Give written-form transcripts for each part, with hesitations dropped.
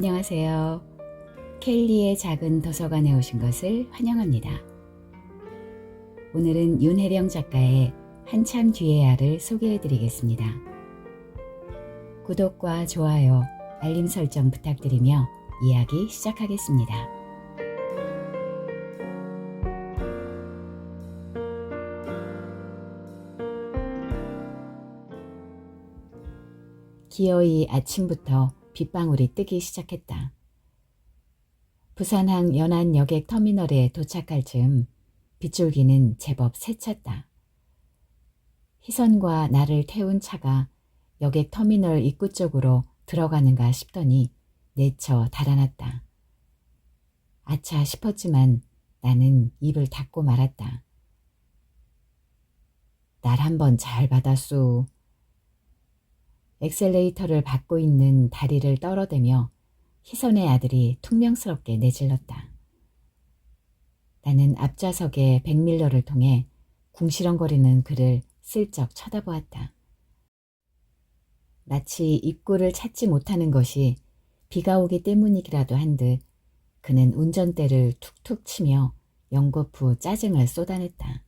안녕하세요. 켈리의 작은 도서관에 오신 것을 환영합니다. 오늘은 윤혜령 작가의 한참 뒤에야를 소개해 드리겠습니다. 구독과 좋아요, 알림 설정 부탁드리며 이야기 시작하겠습니다. 기어이 아침부터 빗방울이 뜨기 시작했다. 부산항 연안 여객 터미널에 도착할 즈음 빗줄기는 제법 세찼다. 희선과 나를 태운 차가 여객 터미널 입구 쪽으로 들어가는가 싶더니 내쳐 달아났다. 아차 싶었지만 나는 입을 닫고 말았다. 날 한번 잘 받았소. 엑셀레이터를 밟고 있는 다리를 떨어대며 희선의 아들이 퉁명스럽게 내질렀다. 나는 앞좌석의 백밀러를 통해 궁시렁거리는 그를 슬쩍 쳐다보았다. 마치 입구를 찾지 못하는 것이 비가 오기 때문이기라도 한 듯 그는 운전대를 툭툭 치며 연거푸 짜증을 쏟아냈다.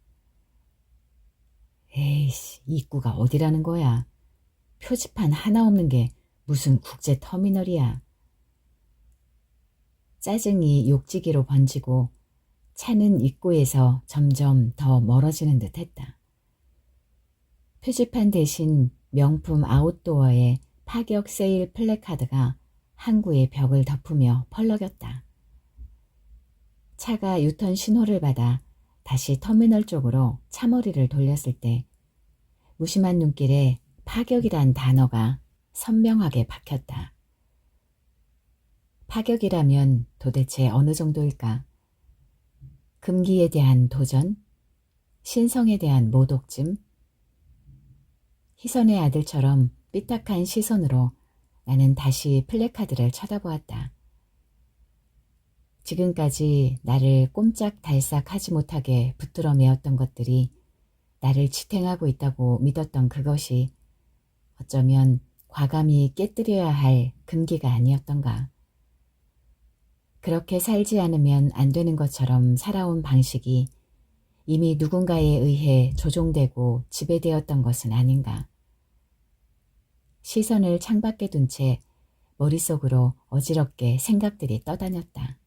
에이씨, 입구가 어디라는 거야. 표지판 하나 없는 게 무슨 국제터미널이야. 짜증이 욕지기로 번지고 차는 입구에서 점점 더 멀어지는 듯 했다. 표지판 대신 명품 아웃도어의 파격 세일 플래카드가 항구의 벽을 덮으며 펄럭였다. 차가 유턴 신호를 받아 다시 터미널 쪽으로 차머리를 돌렸을 때 무심한 눈길에 파격이란 단어가 선명하게 박혔다. 파격이라면 도대체 어느 정도일까? 금기에 대한 도전? 신성에 대한 모독쯤? 희선의 아들처럼 삐딱한 시선으로 나는 다시 플래카드를 쳐다보았다. 지금까지 나를 꼼짝달싹 하지 못하게 붙들어 매었던 것들이 나를 지탱하고 있다고 믿었던 그것이 어쩌면 과감히 깨뜨려야 할 금기가 아니었던가. 그렇게 살지 않으면 안 되는 것처럼 살아온 방식이 이미 누군가에 의해 조종되고 지배되었던 것은 아닌가. 시선을 창밖에 둔 채 머릿속으로 어지럽게 생각들이 떠다녔다.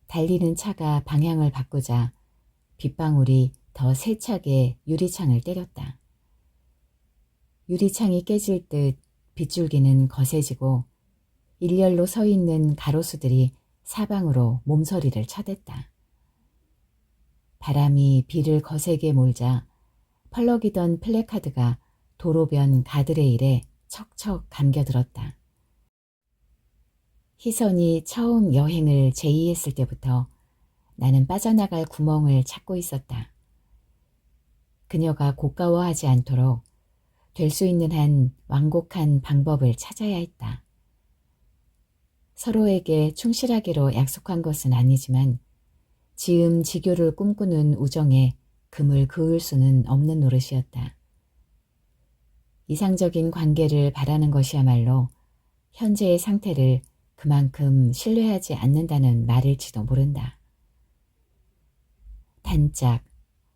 달리는 차가 방향을 바꾸자 빗방울이 더 세차게 유리창을 때렸다. 유리창이 깨질 듯 빗줄기는 거세지고 일렬로 서 있는 가로수들이 사방으로 몸서리를 쳐댔다. 바람이 비를 거세게 몰자 펄럭이던 플래카드가 도로변 가드레일에 척척 감겨들었다. 희선이 처음 여행을 제의했을 때부터 나는 빠져나갈 구멍을 찾고 있었다. 그녀가 고가워하지 않도록 될 수 있는 한 완곡한 방법을 찾아야 했다. 서로에게 충실하기로 약속한 것은 아니지만 지음 지교를 꿈꾸는 우정에 금을 그을 수는 없는 노릇이었다. 이상적인 관계를 바라는 것이야말로 현재의 상태를 그만큼 신뢰하지 않는다는 말일지도 모른다. 단짝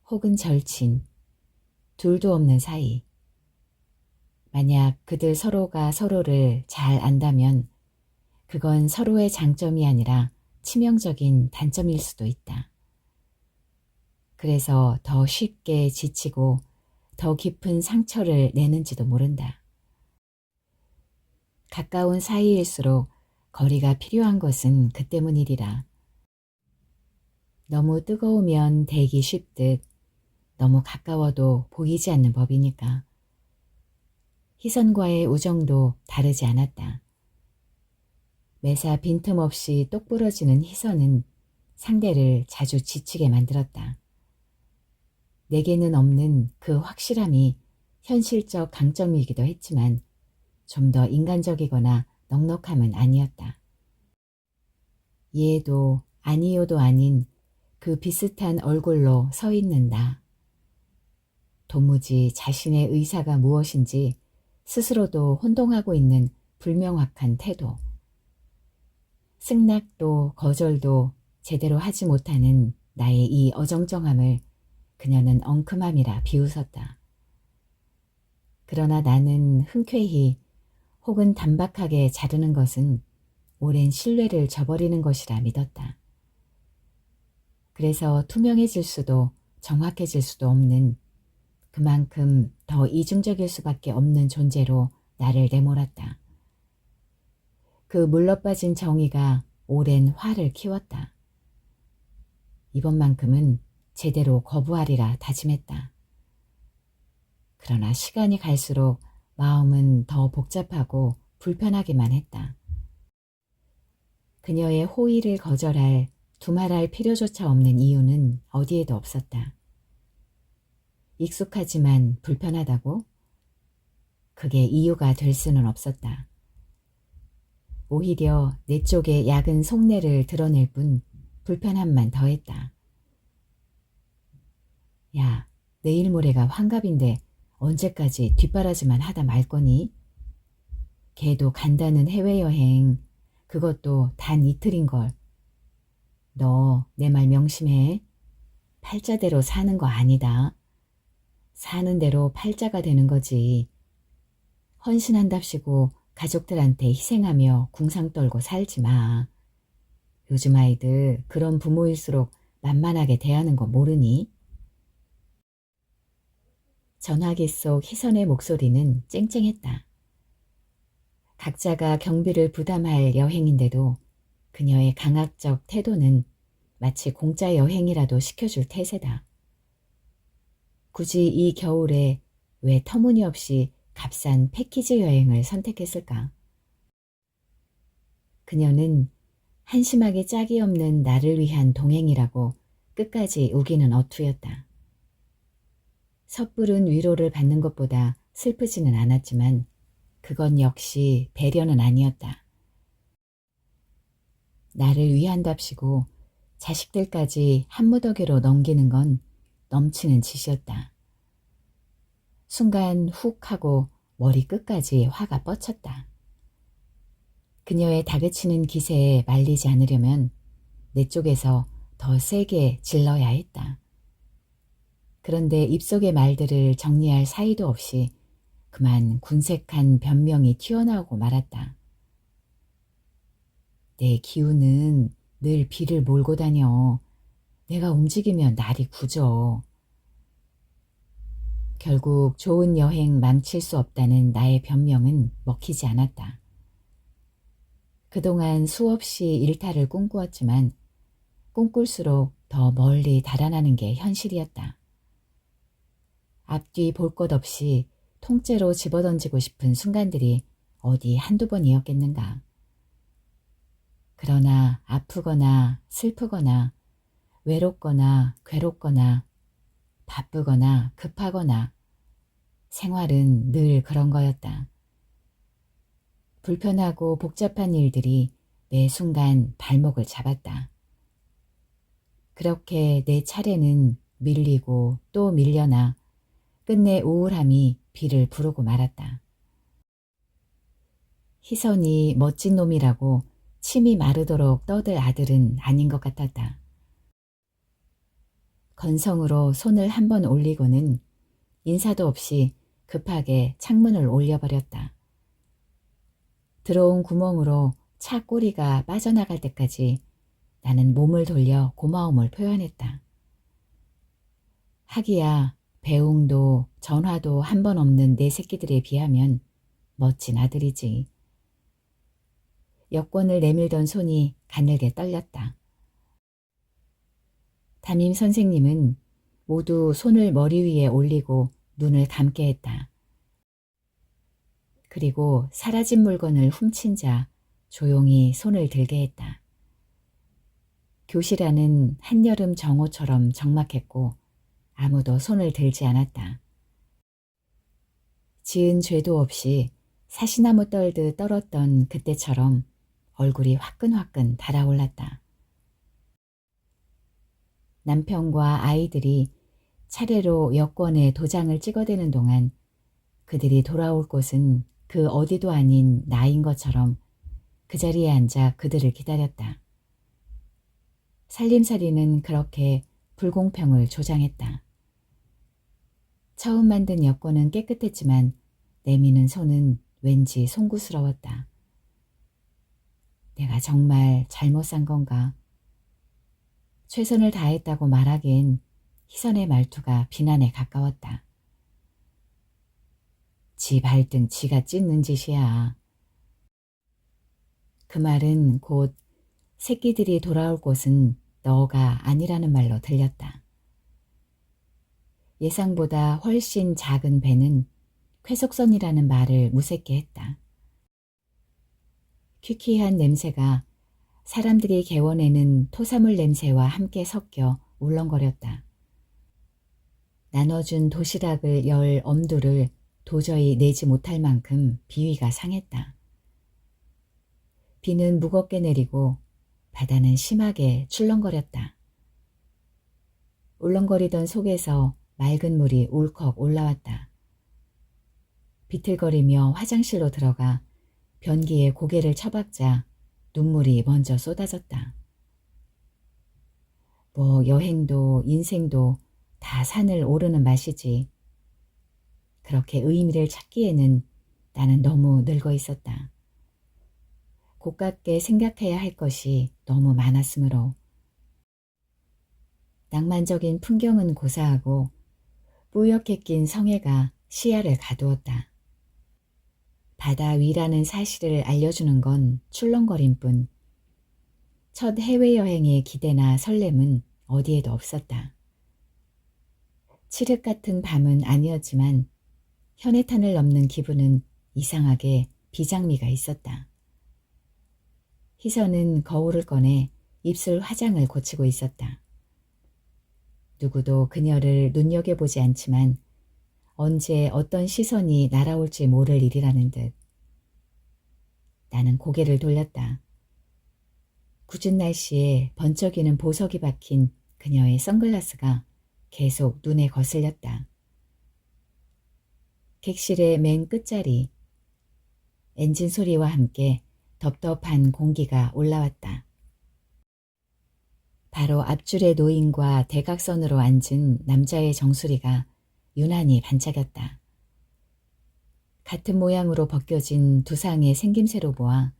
혹은 절친, 둘도 없는 사이. 만약 그들 서로가 서로를 잘 안다면 그건 서로의 장점이 아니라 치명적인 단점일 수도 있다. 그래서 더 쉽게 지치고 더 깊은 상처를 내는지도 모른다. 가까운 사이일수록 거리가 필요한 것은 그 때문이리라. 너무 뜨거우면 데기 쉽듯 너무 가까워도 보이지 않는 법이니까. 희선과의 우정도 다르지 않았다. 매사 빈틈없이 똑부러지는 희선은 상대를 자주 지치게 만들었다. 내게는 없는 그 확실함이 현실적 강점이기도 했지만 좀 더 인간적이거나 넉넉함은 아니었다. 얘도 아니요도 아닌 그 비슷한 얼굴로 서 있는 나. 도무지 자신의 의사가 무엇인지 스스로도 혼동하고 있는 불명확한 태도. 승낙도 거절도 제대로 하지 못하는 나의 이 어정쩡함을 그녀는 엉큼함이라 비웃었다. 그러나 나는 흔쾌히 혹은 단박하게 자르는 것은 오랜 신뢰를 저버리는 것이라 믿었다. 그래서 투명해질 수도 정확해질 수도 없는, 그만큼 더 이중적일 수밖에 없는 존재로 나를 내몰았다. 그 물러빠진 정의가 오랜 화를 키웠다. 이번만큼은 제대로 거부하리라 다짐했다. 그러나 시간이 갈수록 마음은 더 복잡하고 불편하기만 했다. 그녀의 호의를 거절할, 두말할 필요조차 없는 이유는 어디에도 없었다. 익숙하지만 불편하다고? 그게 이유가 될 수는 없었다. 오히려 내 쪽의 약은 속내를 드러낼 뿐 불편함만 더했다. 야, 내일 모레가 환갑인데 언제까지 뒷바라지만 하다 말 거니? 걔도 간다는 해외여행, 그것도 단 이틀인걸. 너 내 말 명심해. 팔자대로 사는 거 아니다. 사는 대로 팔자가 되는 거지. 헌신한답시고 가족들한테 희생하며 궁상 떨고 살지 마. 요즘 아이들 그런 부모일수록 만만하게 대하는 거 모르니? 전화기 속 희선의 목소리는 쨍쨍했다. 각자가 경비를 부담할 여행인데도 그녀의 강압적 태도는 마치 공짜 여행이라도 시켜줄 태세다. 굳이 이 겨울에 왜 터무니없이 값싼 패키지 여행을 선택했을까? 그녀는 한심하게 짝이 없는 나를 위한 동행이라고 끝까지 우기는 어투였다. 섣부른 위로를 받는 것보다 슬프지는 않았지만 그건 역시 배려는 아니었다. 나를 위한답시고 자식들까지 한무더기로 넘기는 건 넘치는 짓이었다. 순간 훅 하고 머리 끝까지 화가 뻗쳤다. 그녀의 다그치는 기세에 말리지 않으려면 내 쪽에서 더 세게 질러야 했다. 그런데 입속의 말들을 정리할 사이도 없이 그만 군색한 변명이 튀어나오고 말았다. 내 기운은 늘 비를 몰고 다녀. 내가 움직이면 날이 굳어. 결국 좋은 여행 망칠 수 없다는 나의 변명은 먹히지 않았다. 그동안 수없이 일탈을 꿈꾸었지만 꿈꿀수록 더 멀리 달아나는 게 현실이었다. 앞뒤 볼 것 없이 통째로 집어던지고 싶은 순간들이 어디 한두 번이었겠는가. 그러나 아프거나 슬프거나 외롭거나 괴롭거나 바쁘거나 급하거나 생활은 늘 그런 거였다. 불편하고 복잡한 일들이 매 순간 발목을 잡았다. 그렇게 내 차례는 밀리고 또 밀려나 끝내 우울함이 비를 부르고 말았다. 희선이 멋진 놈이라고 침이 마르도록 떠들 아들은 아닌 것 같았다. 건성으로 손을 한 번 올리고는 인사도 없이 급하게 창문을 올려버렸다. 들어온 구멍으로 차 꼬리가 빠져나갈 때까지 나는 몸을 돌려 고마움을 표현했다. 하기야 배웅도 전화도 한 번 없는 내 새끼들에 비하면 멋진 아들이지. 여권을 내밀던 손이 가늘게 떨렸다. 담임 선생님은 모두 손을 머리 위에 올리고 눈을 감게 했다. 그리고 사라진 물건을 훔친 자 조용히 손을 들게 했다. 교실 안은 한여름 정오처럼 적막했고 아무도 손을 들지 않았다. 지은 죄도 없이 사시나무 떨듯 떨었던 그때처럼 얼굴이 화끈화끈 달아올랐다. 남편과 아이들이 차례로 여권에 도장을 찍어대는 동안 그들이 돌아올 곳은 그 어디도 아닌 나인 것처럼 그 자리에 앉아 그들을 기다렸다. 살림살이는 그렇게 불공평을 조장했다. 처음 만든 여권은 깨끗했지만 내미는 손은 왠지 송구스러웠다. 내가 정말 잘못 산 건가? 최선을 다했다고 말하기엔 희선의 말투가 비난에 가까웠다. 지 발등 지가 찢는 짓이야. 그 말은 곧 새끼들이 돌아올 곳은 너가 아니라는 말로 들렸다. 예상보다 훨씬 작은 배는 쾌속선이라는 말을 무색해 했다. 퀴퀴한 냄새가 사람들이 개워내는 토사물 냄새와 함께 섞여 울렁거렸다. 나눠준 도시락을 열 엄두를 도저히 내지 못할 만큼 비위가 상했다. 비는 무겁게 내리고 바다는 심하게 출렁거렸다. 울렁거리던 속에서 맑은 물이 울컥 올라왔다. 비틀거리며 화장실로 들어가 변기에 고개를 처박자 눈물이 먼저 쏟아졌다. 뭐 여행도 인생도 다 산을 오르는 맛이지. 그렇게 의미를 찾기에는 나는 너무 늙어 있었다. 고깝게 생각해야 할 것이 너무 많았으므로. 낭만적인 풍경은 고사하고 뿌옇게 낀 성해가 시야를 가두었다. 바다 위라는 사실을 알려주는 건 출렁거림뿐. 첫 해외여행의 기대나 설렘은 어디에도 없었다. 칠흑 같은 밤은 아니었지만 현해탄을 넘는 기분은 이상하게 비장미가 있었다. 희선은 거울을 꺼내 입술 화장을 고치고 있었다. 누구도 그녀를 눈여겨보지 않지만 언제 어떤 시선이 날아올지 모를 일이라는 듯. 나는 고개를 돌렸다. 궂은 날씨에 번쩍이는 보석이 박힌 그녀의 선글라스가 계속 눈에 거슬렸다. 객실의 맨 끝자리. 엔진 소리와 함께 덥덥한 공기가 올라왔다. 바로 앞줄의 노인과 대각선으로 앉은 남자의 정수리가 유난히 반짝였다. 같은 모양으로 벗겨진 두 상의 생김새로 보아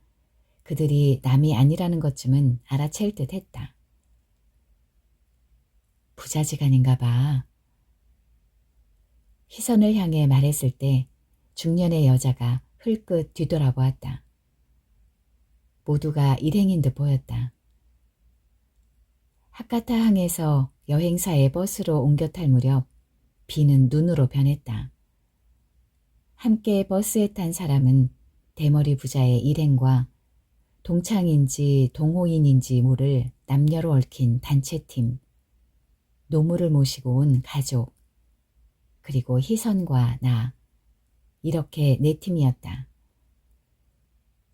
그들이 남이 아니라는 것쯤은 알아챌 듯 했다. 부자지간인가 봐. 희선을 향해 말했을 때 중년의 여자가 흘끗 뒤돌아보았다. 모두가 일행인 듯 보였다. 하카타 항에서 여행사의 버스로 옮겨 탈 무렵 비는 눈으로 변했다. 함께 버스에 탄 사람은 대머리 부자의 일행과 동창인지 동호인인지 모를 남녀로 얽힌 단체팀, 노무를 모시고 온 가족, 그리고 희선과 나, 이렇게 네 팀이었다.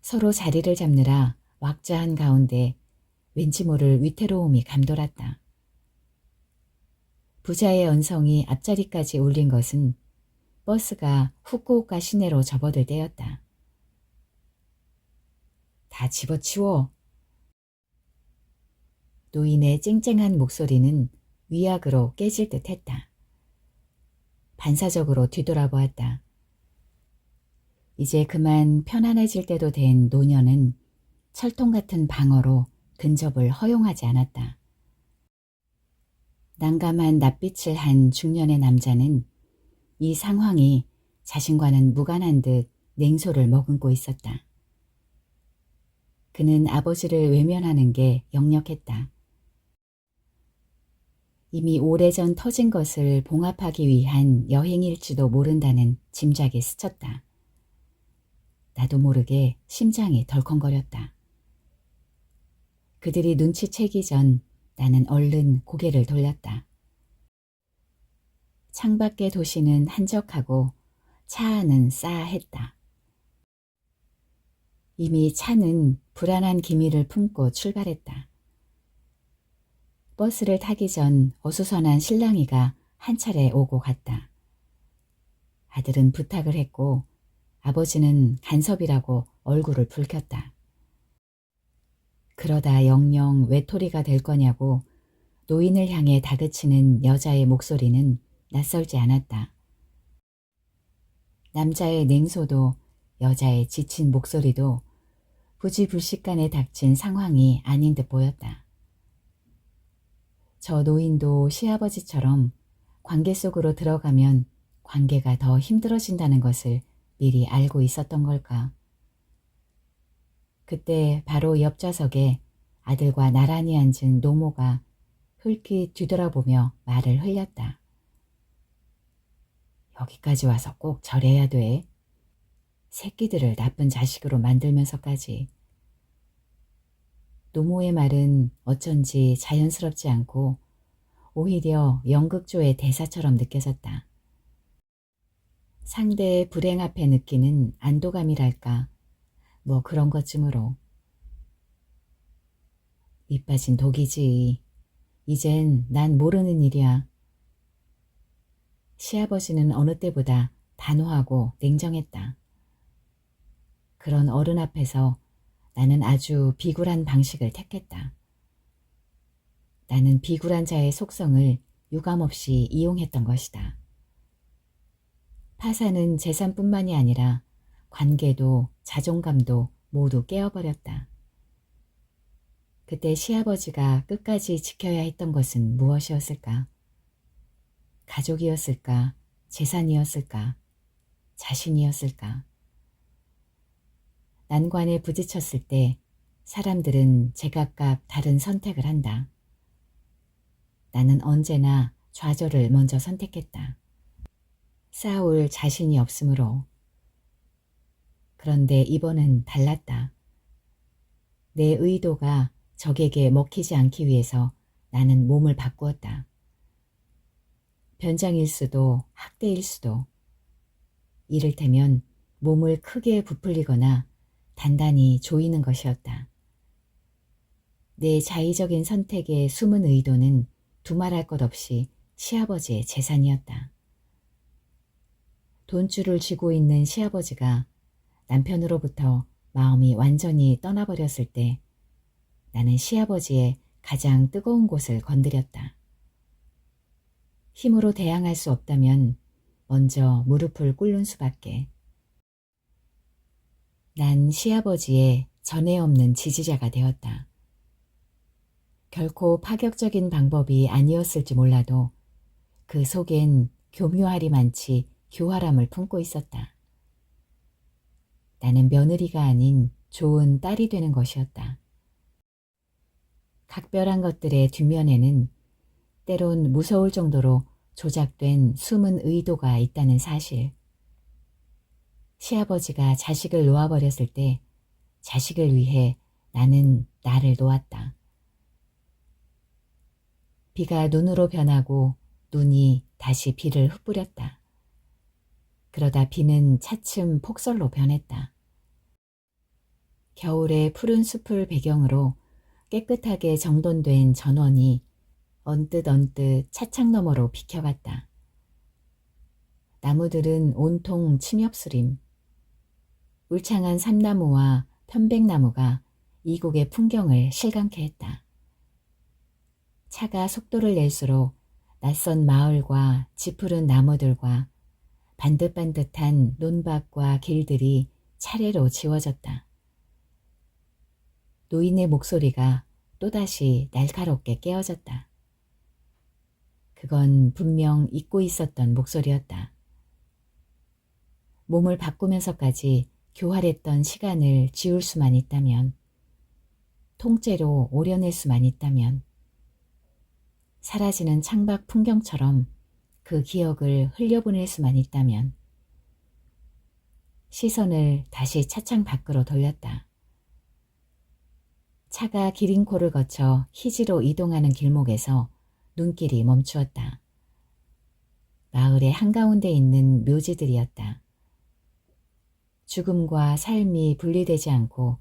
서로 자리를 잡느라 왁자한 가운데 왠지 모를 위태로움이 감돌았다. 부자의 언성이 앞자리까지 울린 것은 버스가 후쿠오카 시내로 접어들 때였다. 다 집어치워. 노인의 쨍쨍한 목소리는 위약으로 깨질 듯 했다. 반사적으로 뒤돌아보았다. 이제 그만 편안해질 때도 된 노년은 철통 같은 방어로 근접을 허용하지 않았다. 난감한 낯빛을 한 중년의 남자는 이 상황이 자신과는 무관한 듯 냉소를 머금고 있었다. 그는 아버지를 외면하는 게 역력했다. 이미 오래전 터진 것을 봉합하기 위한 여행일지도 모른다는 짐작이 스쳤다. 나도 모르게 심장이 덜컹거렸다. 그들이 눈치채기 전 나는 얼른 고개를 돌렸다. 창밖의 도시는 한적하고 차 안은 싸했다. 이미 차는 불안한 기미를 품고 출발했다. 버스를 타기 전 어수선한 실랑이가 한 차례 오고 갔다. 아들은 부탁을 했고 아버지는 간섭이라고 얼굴을 붉혔다. 그러다 영영 외톨이가 될 거냐고 노인을 향해 다그치는 여자의 목소리는 낯설지 않았다. 남자의 냉소도 여자의 지친 목소리도 부지불식간에 닥친 상황이 아닌 듯 보였다. 저 노인도 시아버지처럼 관계 속으로 들어가면 관계가 더 힘들어진다는 것을 미리 알고 있었던 걸까? 그때 바로 옆 좌석에 아들과 나란히 앉은 노모가 흘낏 뒤돌아보며 말을 흘렸다. 여기까지 와서 꼭 저래야 돼. 새끼들을 나쁜 자식으로 만들면서까지. 노모의 말은 어쩐지 자연스럽지 않고 오히려 연극조의 대사처럼 느껴졌다. 상대의 불행 앞에 느끼는 안도감이랄까, 뭐 그런 것쯤으로. 밑빠진 독이지. 이젠 난 모르는 일이야. 시아버지는 어느 때보다 단호하고 냉정했다. 그런 어른 앞에서 나는 아주 비굴한 방식을 택했다. 나는 비굴한 자의 속성을 유감없이 이용했던 것이다. 파산은 재산뿐만이 아니라 관계도 자존감도 모두 깨어버렸다. 그때 시아버지가 끝까지 지켜야 했던 것은 무엇이었을까? 가족이었을까? 재산이었을까? 자신이었을까? 난관에 부딪혔을 때 사람들은 제각각 다른 선택을 한다. 나는 언제나 좌절을 먼저 선택했다. 싸울 자신이 없으므로. 그런데 이번은 달랐다. 내 의도가 적에게 먹히지 않기 위해서 나는 몸을 바꾸었다. 변장일 수도 학대일 수도. 이를테면 몸을 크게 부풀리거나 단단히 조이는 것이었다. 내 자의적인 선택의 숨은 의도는 두말할 것 없이 시아버지의 재산이었다. 돈줄을 쥐고 있는 시아버지가 남편으로부터 마음이 완전히 떠나버렸을 때 나는 시아버지의 가장 뜨거운 곳을 건드렸다. 힘으로 대항할 수 없다면 먼저 무릎을 꿇는 수밖에. 난 시아버지의 전에 없는 지지자가 되었다. 결코 파격적인 방법이 아니었을지 몰라도 그 속엔 교묘하리만치 교활함을 품고 있었다. 나는 며느리가 아닌 좋은 딸이 되는 것이었다. 각별한 것들의 뒷면에는 때론 무서울 정도로 조작된 숨은 의도가 있다는 사실. 시아버지가 자식을 놓아버렸을 때 자식을 위해 나는 나를 놓았다. 비가 눈으로 변하고 눈이 다시 비를 흩뿌렸다. 그러다 비는 차츰 폭설로 변했다. 겨울의 푸른 숲을 배경으로 깨끗하게 정돈된 전원이 언뜻 차창 너머로 비켜갔다. 나무들은 온통 침엽수림. 울창한 삼나무와 편백나무가 이국의 풍경을 실감케 했다. 차가 속도를 낼수록 낯선 마을과 지푸른 나무들과 반듯반듯한 논밭과 길들이 차례로 지워졌다. 노인의 목소리가 또다시 날카롭게 깨어졌다. 그건 분명 잊고 있었던 목소리였다. 몸을 바꾸면서까지 교활했던 시간을 지울 수만 있다면, 통째로 오려낼 수만 있다면, 사라지는 창밖 풍경처럼 그 기억을 흘려보낼 수만 있다면. 시선을 다시 차창 밖으로 돌렸다. 차가 기린코를 거쳐 희지로 이동하는 길목에서 눈길이 멈추었다. 마을의 한가운데 있는 묘지들이었다. 죽음과 삶이 분리되지 않고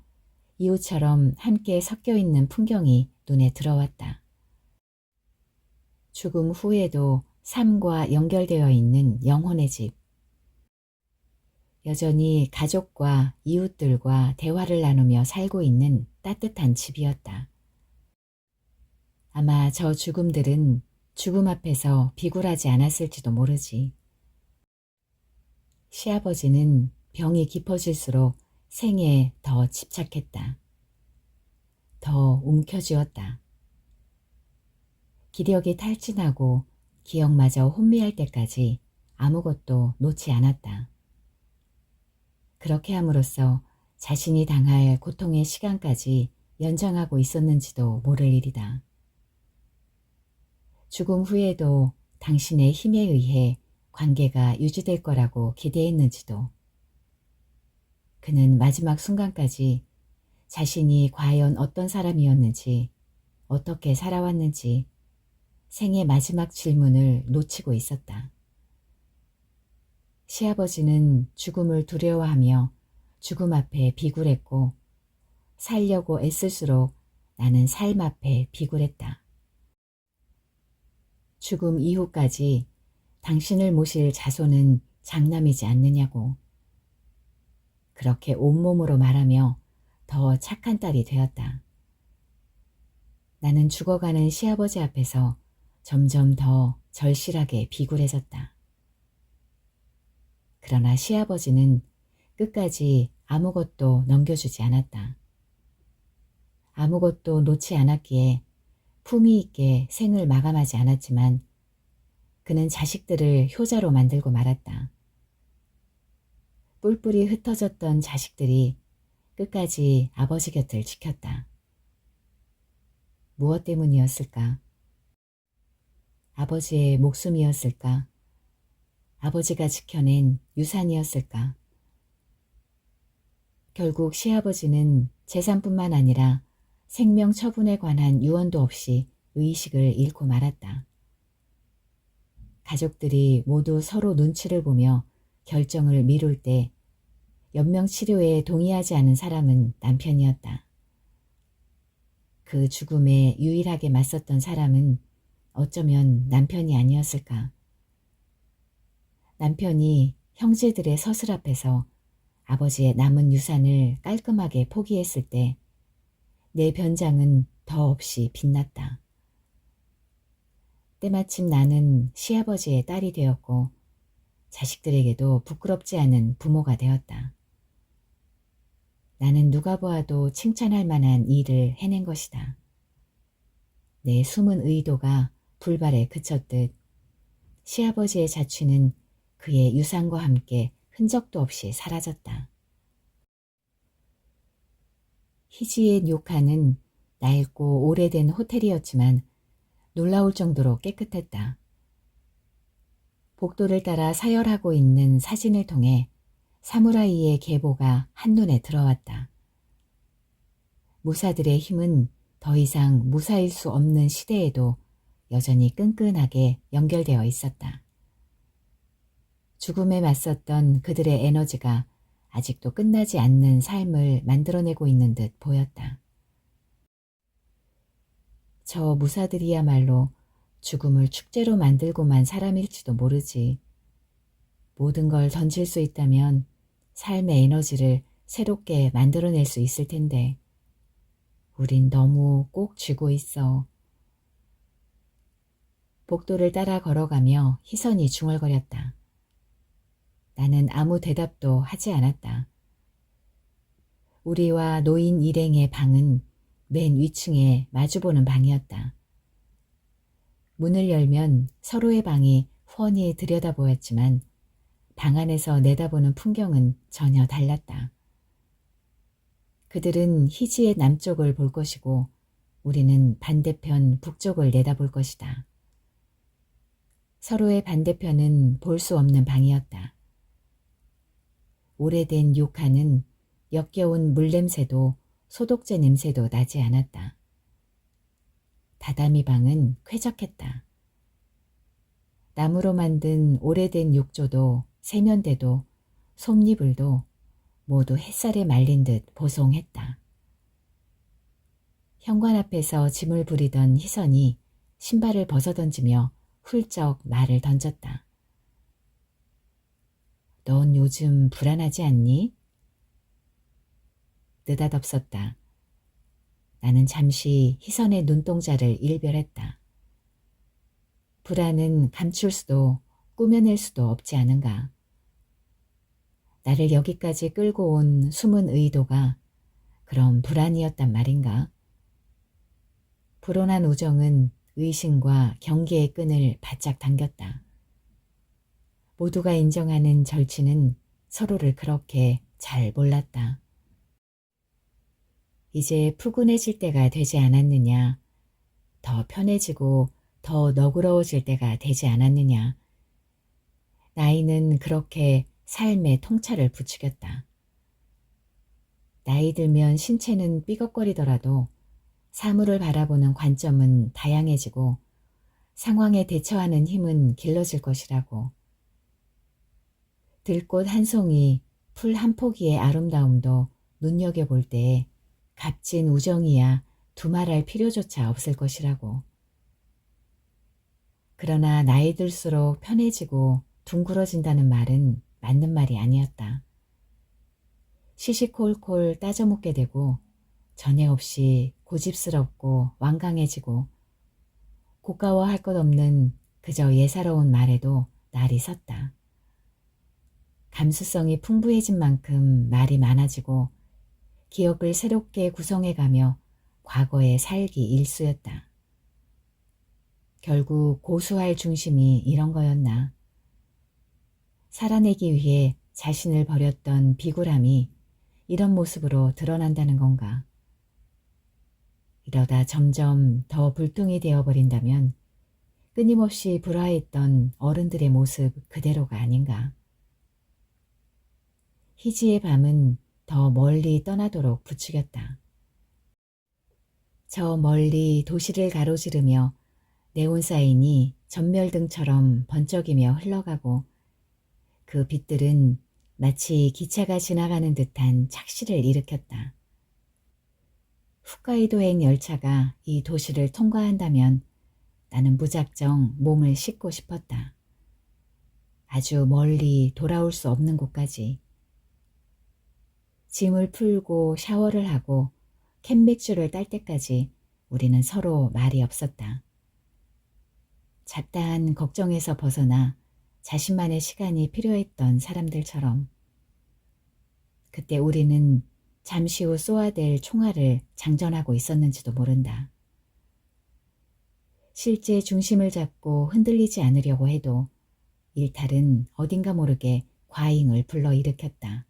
이웃처럼 함께 섞여 있는 풍경이 눈에 들어왔다. 죽음 후에도 삶과 연결되어 있는 영혼의 집. 여전히 가족과 이웃들과 대화를 나누며 살고 있는 따뜻한 집이었다. 아마 저 죽음들은 죽음 앞에서 비굴하지 않았을지도 모르지. 시아버지는 병이 깊어질수록 생에 더 집착했다. 더 움켜쥐었다. 기력이 탈진하고 기억마저 혼미할 때까지 아무것도 놓지 않았다. 그렇게 함으로써 자신이 당할 고통의 시간까지 연장하고 있었는지도 모를 일이다. 죽음 후에도 당신의 힘에 의해 관계가 유지될 거라고 기대했는지도. 그는 마지막 순간까지 자신이 과연 어떤 사람이었는지, 어떻게 살아왔는지 생의 마지막 질문을 놓치고 있었다. 시아버지는 죽음을 두려워하며 죽음 앞에 비굴했고 살려고 애쓸수록 나는 삶 앞에 비굴했다. 죽음 이후까지 당신을 모실 자손은 장남이지 않느냐고. 그렇게 온몸으로 말하며 더 착한 딸이 되었다. 나는 죽어가는 시아버지 앞에서 점점 더 절실하게 비굴해졌다. 그러나 시아버지는 끝까지 아무것도 넘겨주지 않았다. 아무것도 놓지 않았기에 품위 있게 생을 마감하지 않았지만 그는 자식들을 효자로 만들고 말았다. 뿔뿔이 흩어졌던 자식들이 끝까지 아버지 곁을 지켰다. 무엇 때문이었을까? 아버지의 목숨이었을까? 아버지가 지켜낸 유산이었을까? 결국 시아버지는 재산뿐만 아니라 생명 처분에 관한 유언도 없이 의식을 잃고 말았다. 가족들이 모두 서로 눈치를 보며 결정을 미룰 때 연명치료에 동의하지 않은 사람은 남편이었다. 그 죽음에 유일하게 맞섰던 사람은 어쩌면 남편이 아니었을까. 남편이 형제들의 서슬 앞에서 아버지의 남은 유산을 깔끔하게 포기했을 때 내 변장은 더없이 빛났다. 때마침 나는 시아버지의 딸이 되었고 자식들에게도 부끄럽지 않은 부모가 되었다. 나는 누가 보아도 칭찬할 만한 일을 해낸 것이다. 내 숨은 의도가 불발에 그쳤듯 시아버지의 자취는 그의 유산과 함께 흔적도 없이 사라졌다. 희지의 뇨카는 낡고 오래된 호텔이었지만 놀라울 정도로 깨끗했다. 복도를 따라 서열하고 있는 사진을 통해 사무라이의 계보가 한눈에 들어왔다. 무사들의 힘은 더 이상 무사일 수 없는 시대에도 여전히 끈끈하게 연결되어 있었다. 죽음에 맞섰던 그들의 에너지가 아직도 끝나지 않는 삶을 만들어내고 있는 듯 보였다. 저 무사들이야말로 죽음을 축제로 만들고만 사람일지도 모르지. 모든 걸 던질 수 있다면 삶의 에너지를 새롭게 만들어낼 수 있을 텐데 우린 너무 꼭 쥐고 있어. 복도를 따라 걸어가며 희선이 중얼거렸다. 나는 아무 대답도 하지 않았다. 우리와 노인 일행의 방은 맨 위층에 마주보는 방이었다. 문을 열면 서로의 방이 훤히 들여다보였지만 방 안에서 내다보는 풍경은 전혀 달랐다. 그들은 희지의 남쪽을 볼 것이고 우리는 반대편 북쪽을 내다볼 것이다. 서로의 반대편은 볼 수 없는 방이었다. 오래된 욕하는 역겨운 물냄새도 소독제 냄새도 나지 않았다. 다다미 방은 쾌적했다. 나무로 만든 오래된 욕조도 세면대도 솜니불도 모두 햇살에 말린 듯 보송했다. 현관 앞에서 짐을 부리던 희선이 신발을 벗어던지며 훌쩍 말을 던졌다. 넌 요즘 불안하지 않니? 느닷없었다. 나는 잠시 희선의 눈동자를 일별했다. 불안은 감출 수도 꾸며낼 수도 없지 않은가. 나를 여기까지 끌고 온 숨은 의도가 그럼 불안이었단 말인가? 불온한 우정은 의심과 경계의 끈을 바짝 당겼다. 모두가 인정하는 절친은 서로를 그렇게 잘 몰랐다. 이제 푸근해질 때가 되지 않았느냐. 더 편해지고 더 너그러워질 때가 되지 않았느냐. 나이는 그렇게 삶의 통찰을 부추겼다. 나이 들면 신체는 삐걱거리더라도 사물을 바라보는 관점은 다양해지고 상황에 대처하는 힘은 길러질 것이라고. 들꽃 한 송이, 풀 한 포기의 아름다움도 눈여겨볼 때에 값진 우정이야 두말할 필요조차 없을 것이라고. 그러나 나이 들수록 편해지고 둥그러진다는 말은 맞는 말이 아니었다. 시시콜콜 따져 묻게 되고 전에 없이 고집스럽고 완강해지고 고가워할 것 없는 그저 예사로운 말에도 날이 섰다. 감수성이 풍부해진 만큼 말이 많아지고 기억을 새롭게 구성해가며 과거에 살기 일쑤였다. 결국 고수할 중심이 이런 거였나. 살아내기 위해 자신을 버렸던 비굴함이 이런 모습으로 드러난다는 건가. 이러다 점점 더 불통이 되어버린다면 끊임없이 불화했던 어른들의 모습 그대로가 아닌가. 희지의 밤은 더 멀리 떠나도록 부추겼다. 저 멀리 도시를 가로지르며 네온사인이 전멸등처럼 번쩍이며 흘러가고 그 빛들은 마치 기차가 지나가는 듯한 착시를 일으켰다. 홋카이도행 열차가 이 도시를 통과한다면 나는 무작정 몸을 싣고 싶었다. 아주 멀리 돌아올 수 없는 곳까지. 짐을 풀고 샤워를 하고 캔맥주를 딸 때까지 우리는 서로 말이 없었다. 잡다한 걱정에서 벗어나 자신만의 시간이 필요했던 사람들처럼. 그때 우리는 잠시 후 쏘아댈 총알을 장전하고 있었는지도 모른다. 실제 중심을 잡고 흔들리지 않으려고 해도 일탈은 어딘가 모르게 과잉을 불러일으켰다.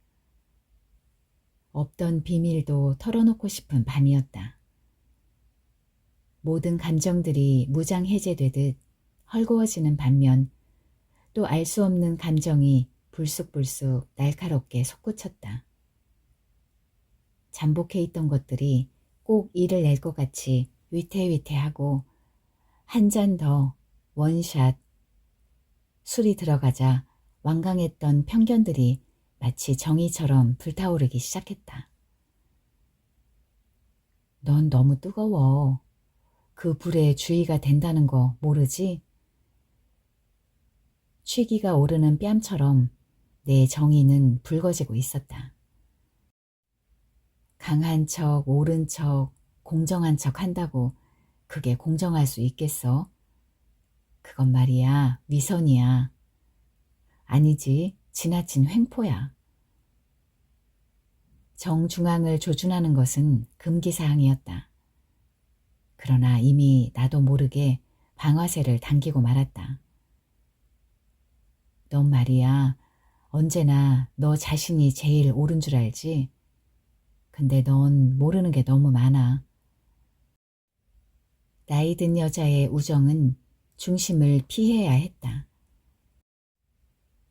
없던 비밀도 털어놓고 싶은 밤이었다. 모든 감정들이 무장해제되듯 헐거워지는 반면 또 알 수 없는 감정이 불쑥불쑥 날카롭게 솟구쳤다. 잠복해 있던 것들이 꼭 일을 낼 것 같이 위태위태하고 한 잔 더 원샷 술이 들어가자 완강했던 편견들이 마치 정의처럼 불타오르기 시작했다. 넌 너무 뜨거워. 그 불에 주의가 된다는 거 모르지? 취기가 오르는 뺨처럼 내 정의는 붉어지고 있었다. 강한 척, 옳은 척, 공정한 척 한다고 그게 공정할 수 있겠어? 그건 말이야, 위선이야. 아니지, 지나친 횡포야. 정중앙을 조준하는 것은 금기사항이었다. 그러나 이미 나도 모르게 방아쇠를 당기고 말았다. 넌 말이야, 언제나 너 자신이 제일 옳은 줄 알지? 근데 넌 모르는 게 너무 많아. 나이 든 여자의 우정은 중심을 피해야 했다.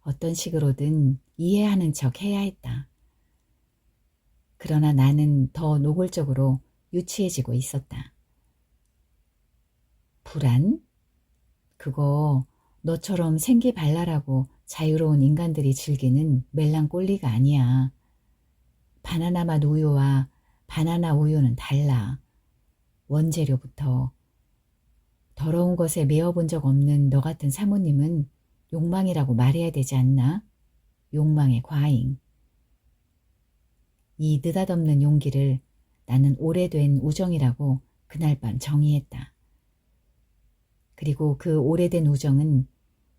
어떤 식으로든 이해하는 척 해야 했다. 그러나 나는 더 노골적으로 유치해지고 있었다. 불안? 그거 너처럼 생기발랄하고 자유로운 인간들이 즐기는 멜랑꼴리가 아니야. 바나나 맛 우유와 바나나 우유는 달라. 원재료부터. 더러운 것에 매어본 적 없는 너 같은 사모님은 욕망이라고 말해야 되지 않나? 욕망의 과잉. 이 느닷없는 용기를 나는 오래된 우정이라고 그날 밤 정의했다. 그리고 그 오래된 우정은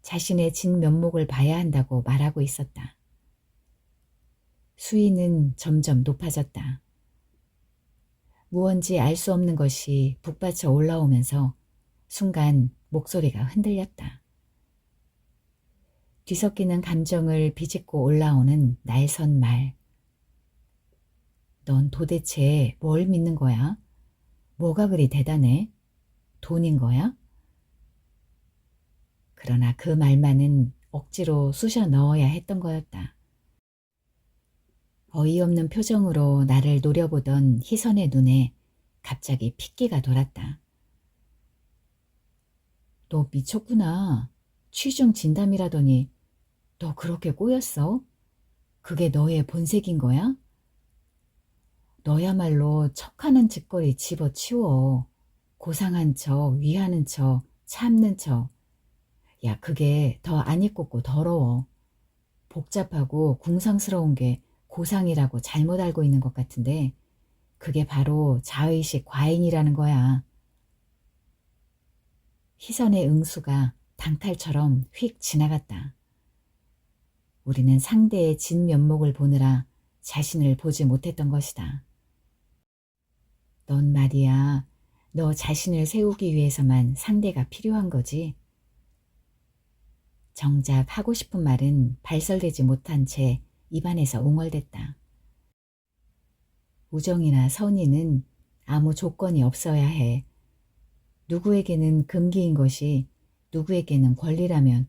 자신의 진면목을 봐야 한다고 말하고 있었다. 수위는 점점 높아졌다. 무언지 알 수 없는 것이 북받쳐 올라오면서 순간 목소리가 흔들렸다. 뒤섞이는 감정을 비집고 올라오는 날선 말. 넌 도대체 뭘 믿는 거야? 뭐가 그리 대단해? 돈인 거야? 그러나 그 말만은 억지로 쑤셔 넣어야 했던 거였다. 어이없는 표정으로 나를 노려보던 희선의 눈에 갑자기 핏기가 돌았다. 너 미쳤구나. 취중 진담이라더니 너 그렇게 꼬였어? 그게 너의 본색인 거야? 너야말로 척하는 짓거리 집어치워. 고상한 척, 위하는 척, 참는 척. 야, 그게 더 안 입고 더러워. 복잡하고 궁상스러운 게 고상이라고 잘못 알고 있는 것 같은데 그게 바로 자의식 과잉이라는 거야. 희선의 응수가 당탈처럼 휙 지나갔다. 우리는 상대의 진면목을 보느라 자신을 보지 못했던 것이다. 넌 말이야, 너 자신을 세우기 위해서만 상대가 필요한 거지. 정작 하고 싶은 말은 발설되지 못한 채 입안에서 웅얼댔다. 우정이나 선의는 아무 조건이 없어야 해. 누구에게는 금기인 것이 누구에게는 권리라면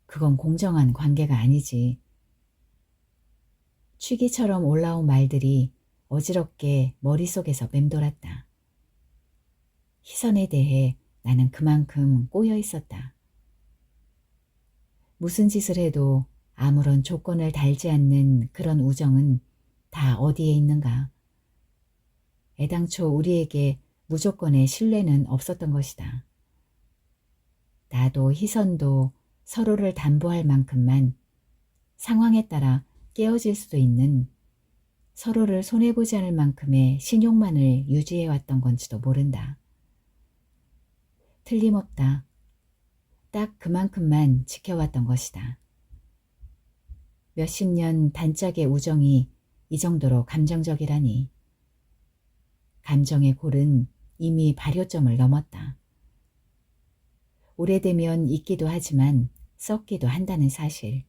그건 공정한 관계가 아니지. 취기처럼 올라온 말들이 어지럽게 머릿속에서 맴돌았다. 희선에 대해 나는 그만큼 꼬여 있었다. 무슨 짓을 해도 아무런 조건을 달지 않는 그런 우정은 다 어디에 있는가. 애당초 우리에게 무조건의 신뢰는 없었던 것이다. 나도 희선도 서로를 담보할 만큼만 상황에 따라 깨어질 수도 있는 서로를 손해보지 않을 만큼의 신용만을 유지해왔던 건지도 모른다. 틀림없다. 딱 그만큼만 지켜왔던 것이다. 몇십 년 단짝의 우정이 이 정도로 감정적이라니. 감정의 골은 이미 발효점을 넘었다. 오래되면 잊기도 하지만 썩기도 한다는 사실.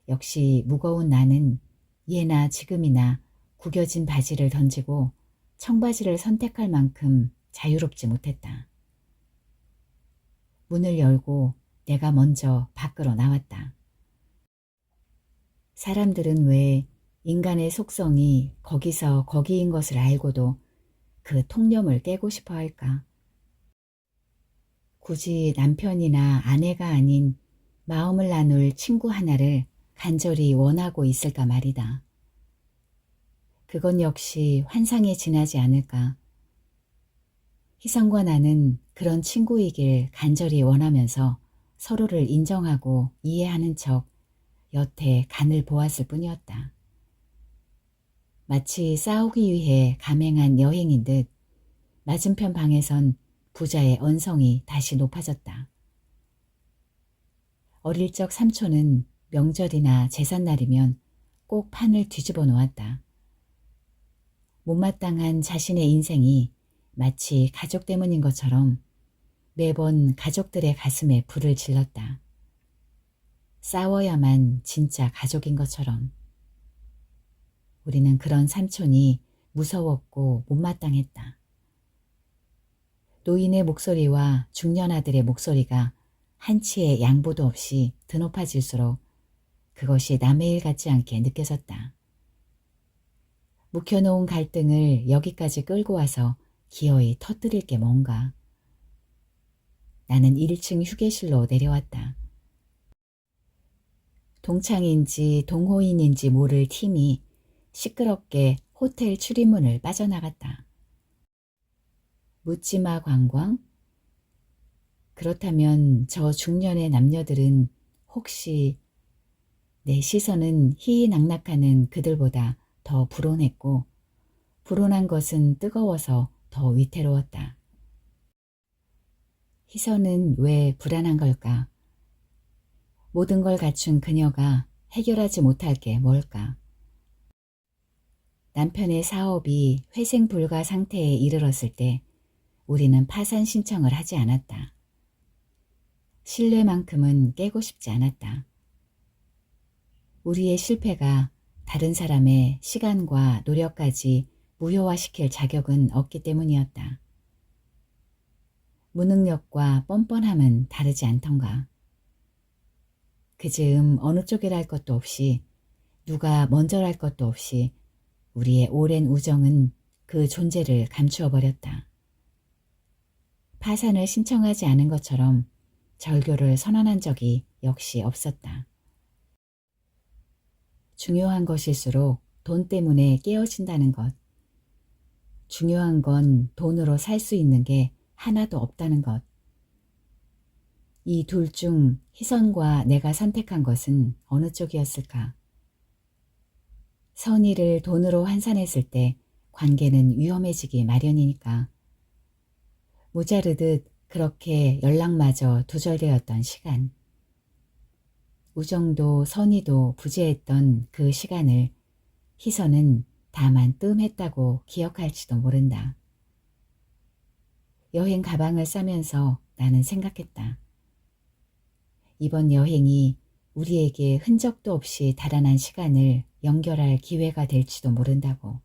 역시 무거운 나는 예나 지금이나 구겨진 바지를 던지고 청바지를 선택할 만큼 자유롭지 못했다. 문을 열고 내가 먼저 밖으로 나왔다. 사람들은 왜 인간의 속성이 거기서 거기인 것을 알고도 그 통념을 깨고 싶어 할까? 굳이 남편이나 아내가 아닌 마음을 나눌 친구 하나를 간절히 원하고 있을까 말이다. 그건 역시 환상에 지나지 않을까. 희성과 나는 그런 친구이길 간절히 원하면서 서로를 인정하고 이해하는 척 여태 간을 보았을 뿐이었다. 마치 싸우기 위해 감행한 여행인 듯 맞은편 방에선 부자의 언성이 다시 높아졌다. 어릴 적 삼촌은 명절이나 제삿날이면 꼭 판을 뒤집어 놓았다. 못마땅한 자신의 인생이 마치 가족 때문인 것처럼 매번 가족들의 가슴에 불을 질렀다. 싸워야만 진짜 가족인 것처럼. 우리는 그런 삼촌이 무서웠고 못마땅했다. 노인의 목소리와 중년 아들의 목소리가 한치의 양보도 없이 드높아질수록 그것이 남의 일 같지 않게 느껴졌다. 묵혀놓은 갈등을 여기까지 끌고 와서 기어이 터뜨릴 게 뭔가. 나는 1층 휴게실로 내려왔다. 동창인지 동호인인지 모를 팀이 시끄럽게 호텔 출입문을 빠져나갔다. 묻지마 관광? 그렇다면 저 중년의 남녀들은 혹시 내 시선은 희희낙낙하는 그들보다 더 불온했고 불온한 것은 뜨거워서 더 위태로웠다. 희선은 왜 불안한 걸까? 모든 걸 갖춘 그녀가 해결하지 못할 게 뭘까? 남편의 사업이 회생 불가 상태에 이르렀을 때 우리는 파산 신청을 하지 않았다. 신뢰만큼은 깨고 싶지 않았다. 우리의 실패가 다른 사람의 시간과 노력까지 무효화시킬 자격은 없기 때문이었다. 무능력과 뻔뻔함은 다르지 않던가. 그 즈음 어느 쪽이랄 것도 없이 누가 먼저랄 것도 없이 우리의 오랜 우정은 그 존재를 감추어 버렸다. 파산을 신청하지 않은 것처럼 절교를 선언한 적이 역시 없었다. 중요한 것일수록 돈 때문에 깨어진다는 것. 중요한 건 돈으로 살 수 있는 게 하나도 없다는 것. 이 둘 중 희선과 내가 선택한 것은 어느 쪽이었을까? 선의를 돈으로 환산했을 때 관계는 위험해지기 마련이니까. 모자르듯 그렇게 연락마저 두절되었던 시간. 우정도 선의도 부재했던 그 시간을 희선은 다만 뜸했다고 기억할지도 모른다. 여행 가방을 싸면서 나는 생각했다. 이번 여행이 우리에게 흔적도 없이 달아난 시간을 연결할 기회가 될지도 모른다고.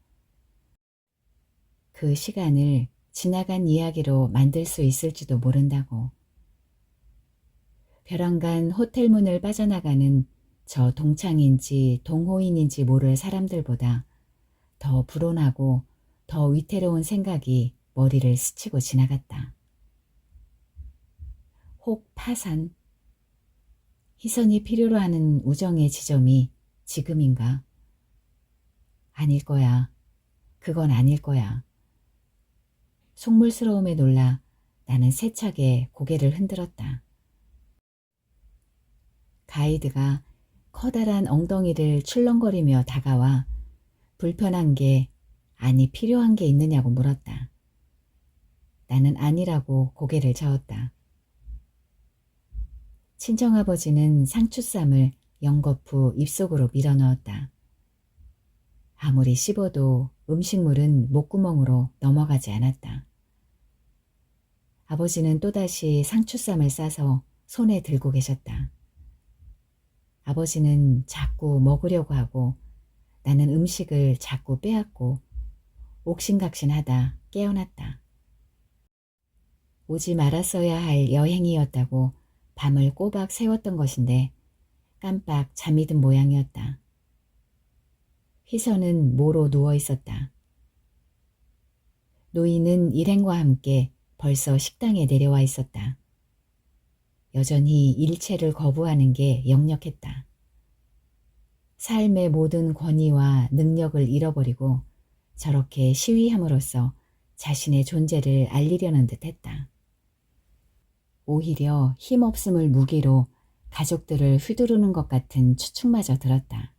그 시간을 지나간 이야기로 만들 수 있을지도 모른다고. 벼랑간 호텔 문을 빠져나가는 저 동창인지 동호인인지 모를 사람들보다 더 불온하고 더 위태로운 생각이 머리를 스치고 지나갔다. 혹 파산. 희선이 필요로 하는 우정의 지점이 지금인가? 아닐 거야. 그건 아닐 거야. 속물스러움에 놀라 나는 세차게 고개를 흔들었다. 가이드가 커다란 엉덩이를 출렁거리며 다가와 불편한 게 아니 필요한 게 있느냐고 물었다. 나는 아니라고 고개를 저었다. 친정아버지는 상추쌈을 연거푸 입속으로 밀어넣었다. 아무리 씹어도 음식물은 목구멍으로 넘어가지 않았다. 아버지는 또다시 상추쌈을 싸서 손에 들고 계셨다. 아버지는 자꾸 먹으려고 하고 나는 음식을 자꾸 빼앗고 옥신각신하다 깨어났다. 오지 말았어야 할 여행이었다고 밤을 꼬박 새웠던 것인데 깜빡 잠이 든 모양이었다. 희선은 모로 누워 있었다. 노인은 일행과 함께 벌써 식당에 내려와 있었다. 여전히 일체를 거부하는 게 역력했다. 삶의 모든 권위와 능력을 잃어버리고 저렇게 시위함으로써 자신의 존재를 알리려는 듯 했다. 오히려 힘없음을 무기로 가족들을 휘두르는 것 같은 추측마저 들었다.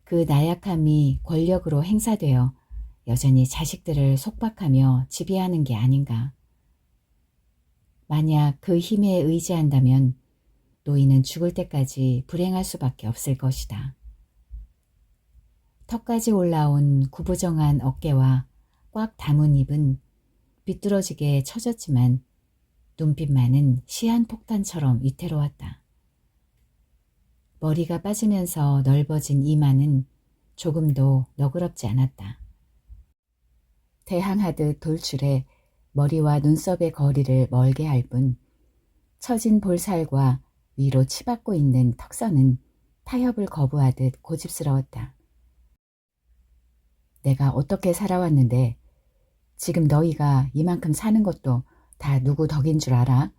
그 나약함이 권력으로 행사되어 여전히 자식들을 속박하며 지배하는 게 아닌가. 만약 그 힘에 의지한다면 노인은 죽을 때까지 불행할 수밖에 없을 것이다. 턱까지 올라온 구부정한 어깨와 꽉 담은 입은 비뚤어지게 처졌지만 눈빛만은 시한폭탄처럼 위태로웠다. 머리가 빠지면서 넓어진 이마는 조금도 너그럽지 않았다. 대항하듯 돌출해 머리와 눈썹의 거리를 멀게 할 뿐 처진 볼살과 위로 치받고 있는 턱선은 타협을 거부하듯 고집스러웠다. 내가 어떻게 살아왔는데 지금 너희가 이만큼 사는 것도 다 누구 덕인 줄 알아?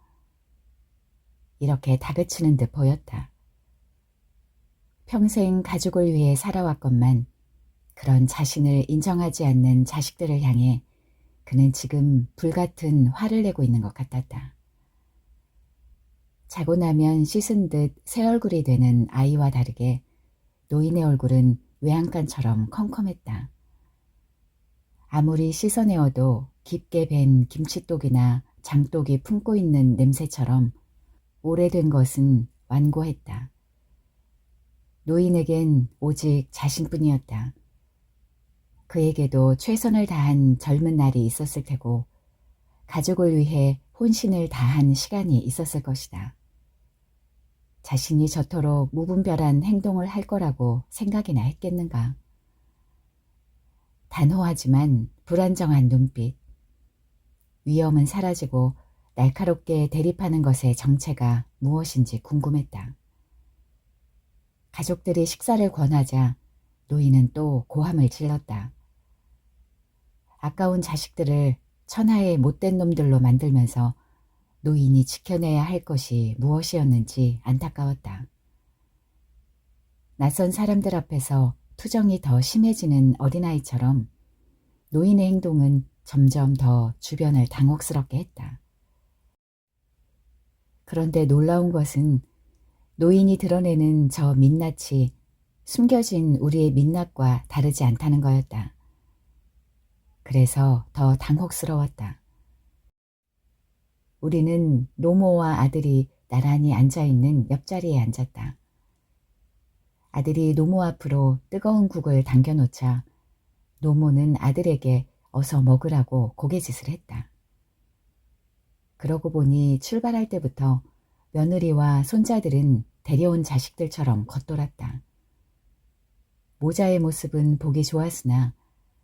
이렇게 다그치는 듯 보였다. 평생 가족을 위해 살아왔건만 그런 자신을 인정하지 않는 자식들을 향해 그는 지금 불같은 화를 내고 있는 것 같았다. 자고 나면 씻은 듯 새 얼굴이 되는 아이와 다르게 노인의 얼굴은 외양간처럼 컴컴했다. 아무리 씻어내어도 깊게 밴 김치독이나 장독이 품고 있는 냄새처럼 오래된 것은 완고했다. 노인에겐 오직 자신뿐이었다. 그에게도 최선을 다한 젊은 날이 있었을 테고 가족을 위해 혼신을 다한 시간이 있었을 것이다. 자신이 저토록 무분별한 행동을 할 거라고 생각이나 했겠는가. 단호하지만 불안정한 눈빛. 위험은 사라지고 날카롭게 대립하는 것의 정체가 무엇인지 궁금했다. 가족들이 식사를 권하자 노인은 또 고함을 질렀다. 아까운 자식들을 천하의 못된 놈들로 만들면서 노인이 지켜내야 할 것이 무엇이었는지 안타까웠다. 낯선 사람들 앞에서 투정이 더 심해지는 어린아이처럼 노인의 행동은 점점 더 주변을 당혹스럽게 했다. 그런데 놀라운 것은 노인이 드러내는 저 민낯이 숨겨진 우리의 민낯과 다르지 않다는 거였다. 그래서 더 당혹스러웠다. 우리는 노모와 아들이 나란히 앉아있는 옆자리에 앉았다. 아들이 노모 앞으로 뜨거운 국을 당겨놓자 노모는 아들에게 어서 먹으라고 고개짓을 했다. 그러고 보니 출발할 때부터 며느리와 손자들은 데려온 자식들처럼 겉돌았다. 모자의 모습은 보기 좋았으나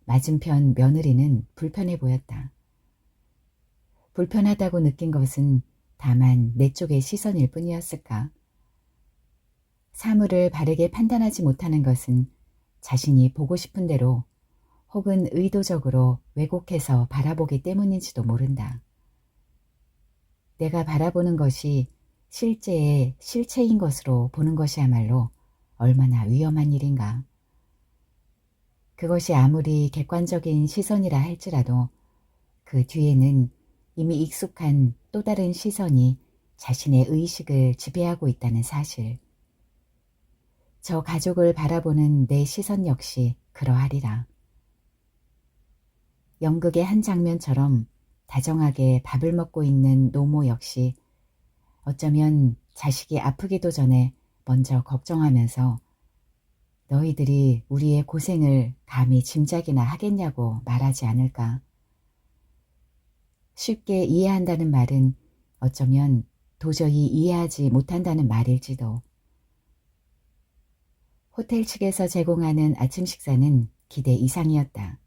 맞은편 며느리는 불편해 보였다. 불편하다고 느낀 것은 다만 내 쪽의 시선일 뿐이었을까? 사물을 바르게 판단하지 못하는 것은 자신이 보고 싶은 대로 혹은 의도적으로 왜곡해서 바라보기 때문인지도 모른다. 내가 바라보는 것이 실제의 실체인 것으로 보는 것이야말로 얼마나 위험한 일인가. 그것이 아무리 객관적인 시선이라 할지라도 그 뒤에는 이미 익숙한 또 다른 시선이 자신의 의식을 지배하고 있다는 사실. 저 가족을 바라보는 내 시선 역시 그러하리라. 연극의 한 장면처럼 다정하게 밥을 먹고 있는 노모 역시 어쩌면 자식이 아프기도 전에 먼저 걱정하면서 너희들이 우리의 고생을 감히 짐작이나 하겠냐고 말하지 않을까. 쉽게 이해한다는 말은 어쩌면 도저히 이해하지 못한다는 말일지도. 호텔 측에서 제공하는 아침 식사는 기대 이상이었다.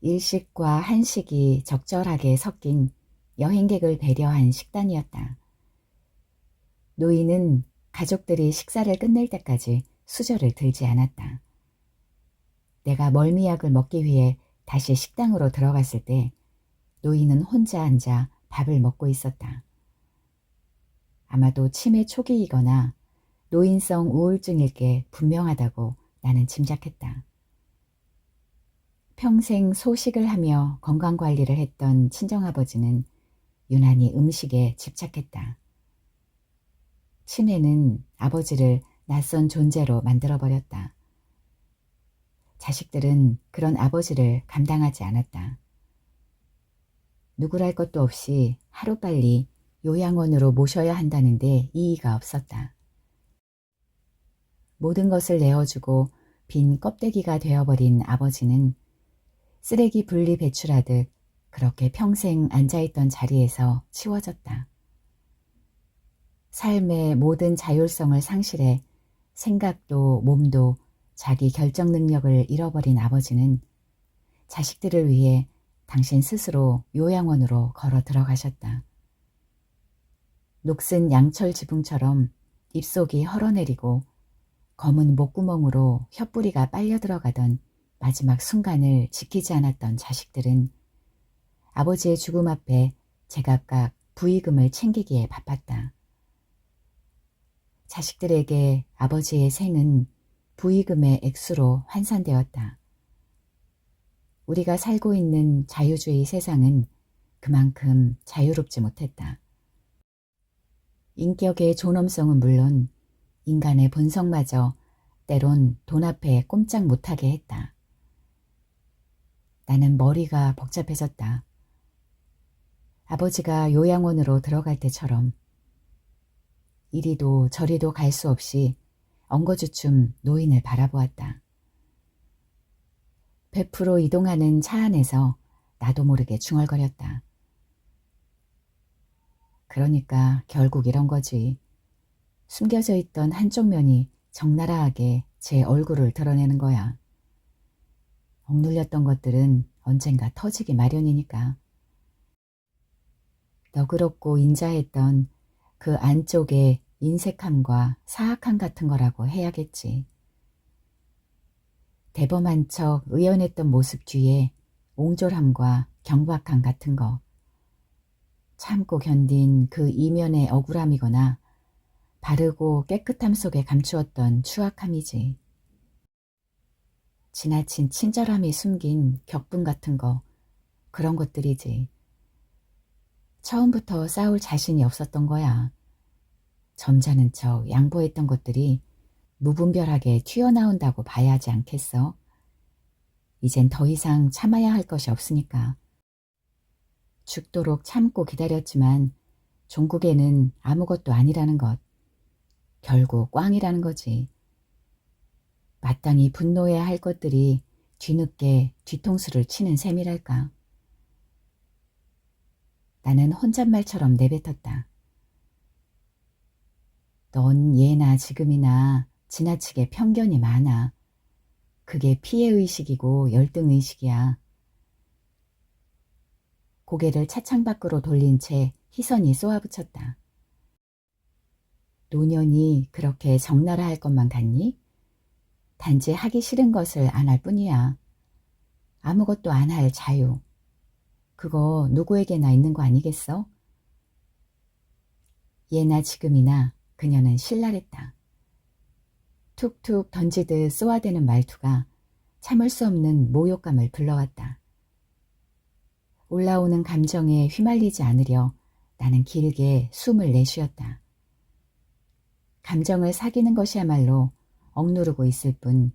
일식과 한식이 적절하게 섞인 여행객을 배려한 식단이었다. 노인은 가족들이 식사를 끝낼 때까지 수저를 들지 않았다. 내가 멀미약을 먹기 위해 다시 식당으로 들어갔을 때 노인은 혼자 앉아 밥을 먹고 있었다. 아마도 치매 초기이거나 노인성 우울증일 게 분명하다고 나는 짐작했다. 평생 소식을 하며 건강관리를 했던 친정아버지는 유난히 음식에 집착했다. 치매는 아버지를 낯선 존재로 만들어버렸다. 자식들은 그런 아버지를 감당하지 않았다. 누구랄 것도 없이 하루빨리 요양원으로 모셔야 한다는데 이의가 없었다. 모든 것을 내어주고 빈 껍데기가 되어버린 아버지는 쓰레기 분리 배출하듯 그렇게 평생 앉아있던 자리에서 치워졌다. 삶의 모든 자율성을 상실해 생각도 몸도 자기 결정 능력을 잃어버린 아버지는 자식들을 위해 당신 스스로 요양원으로 걸어 들어가셨다. 녹슨 양철 지붕처럼 입속이 헐어내리고 검은 목구멍으로 혀뿌리가 빨려 들어가던 마지막 순간을 지키지 않았던 자식들은 아버지의 죽음 앞에 제각각 부의금을 챙기기에 바빴다. 자식들에게 아버지의 생은 부의금의 액수로 환산되었다. 우리가 살고 있는 자유주의 세상은 그만큼 자유롭지 못했다. 인격의 존엄성은 물론 인간의 본성마저 때론 돈 앞에 꼼짝 못하게 했다. 나는 머리가 복잡해졌다. 아버지가 요양원으로 들어갈 때처럼 이리도 저리도 갈 수 없이 엉거주춤 노인을 바라보았다. 베프로 이동하는 차 안에서 나도 모르게 중얼거렸다. 그러니까 결국 이런 거지. 숨겨져 있던 한쪽 면이 적나라하게 제 얼굴을 드러내는 거야. 억눌렸던 것들은 언젠가 터지기 마련이니까. 너그럽고 인자했던 그 안쪽의 인색함과 사악함 같은 거라고 해야겠지. 대범한 척 의연했던 모습 뒤에 옹졸함과 경박함 같은 거. 참고 견딘 그 이면의 억울함이거나 바르고 깨끗함 속에 감추었던 추악함이지. 지나친 친절함이 숨긴 격분 같은 거, 그런 것들이지. 처음부터 싸울 자신이 없었던 거야. 점잖은 척 양보했던 것들이 무분별하게 튀어나온다고 봐야 하지 않겠어? 이젠 더 이상 참아야 할 것이 없으니까. 죽도록 참고 기다렸지만 종국에는 아무것도 아니라는 것. 결국 꽝이라는 거지. 마땅히 분노해야 할 것들이 뒤늦게 뒤통수를 치는 셈이랄까. 나는 혼잣말처럼 내뱉었다. 넌 예나 지금이나 지나치게 편견이 많아. 그게 피해의식이고 열등의식이야. 고개를 차창 밖으로 돌린 채 희선이 쏘아붙였다. 노년이 그렇게 적나라할 것만 같니? 단지 하기 싫은 것을 안 할 뿐이야. 아무것도 안 할 자유. 그거 누구에게나 있는 거 아니겠어? 예나 지금이나 그녀는 신랄했다. 툭툭 던지듯 쏘아대는 말투가 참을 수 없는 모욕감을 불러왔다. 올라오는 감정에 휘말리지 않으려 나는 길게 숨을 내쉬었다. 감정을 사귀는 것이야말로 억누르고 있을 뿐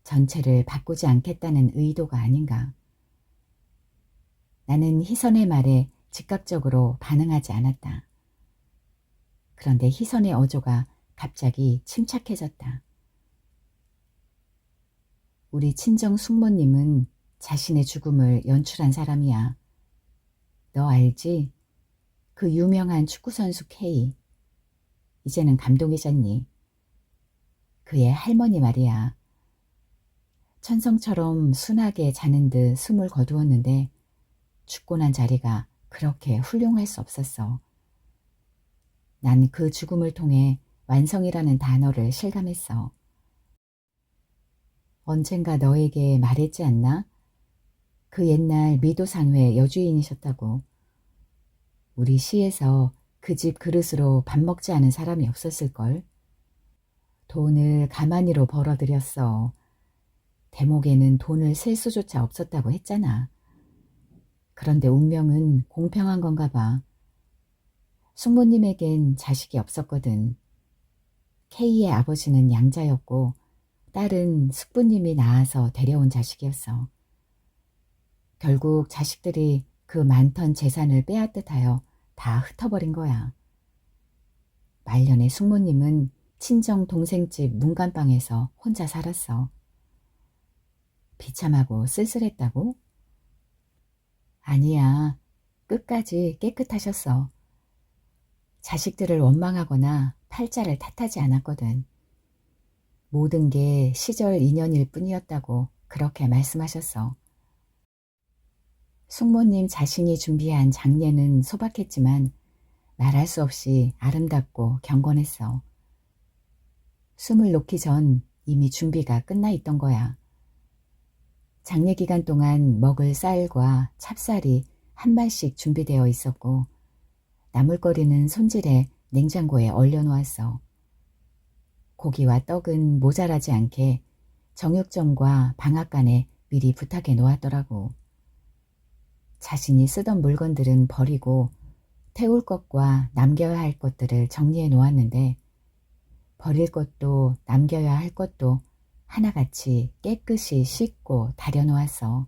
전체를 바꾸지 않겠다는 의도가 아닌가. 나는 희선의 말에 즉각적으로 반응하지 않았다. 그런데 희선의 어조가 갑자기 침착해졌다. 우리 친정 숙모님은 자신의 죽음을 연출한 사람이야. 너 알지? 그 유명한 축구선수 K. 이제는 감독이잖니. 그의 할머니 말이야. 천성처럼 순하게 자는 듯 숨을 거두었는데 죽고 난 자리가 그렇게 훌륭할 수 없었어. 난 그 죽음을 통해 완성이라는 단어를 실감했어. 언젠가 너에게 말했지 않나? 그 옛날 미도산회 여주인이셨다고. 우리 시에서 그 집 그릇으로 밥 먹지 않은 사람이 없었을걸. 돈을 가만히로 벌어들였어. 대목에는 돈을 셀 수조차 없었다고 했잖아. 그런데 운명은 공평한 건가 봐. 숙모님에겐 자식이 없었거든. K의 아버지는 양자였고 딸은 숙부님이 낳아서 데려온 자식이었어. 결국 자식들이 그 많던 재산을 빼앗듯 하여 다 흩어버린 거야. 말년에 숙모님은 친정 동생집 문간방에서 혼자 살았어. 비참하고 쓸쓸했다고? 아니야. 끝까지 깨끗하셨어. 자식들을 원망하거나 팔자를 탓하지 않았거든. 모든 게 시절 인연일 뿐이었다고 그렇게 말씀하셨어. 숙모님 자신이 준비한 장례는 소박했지만 말할 수 없이 아름답고 경건했어. 숨을 놓기 전 이미 준비가 끝나 있던 거야. 장례 기간 동안 먹을 쌀과 찹쌀이 한 말씩 준비되어 있었고 나물거리는 손질해 냉장고에 얼려놓았어. 고기와 떡은 모자라지 않게 정육점과 방앗간에 미리 부탁해 놓았더라고. 자신이 쓰던 물건들은 버리고 태울 것과 남겨야 할 것들을 정리해 놓았는데 버릴 것도 남겨야 할 것도 하나같이 깨끗이 씻고 다려놓았어.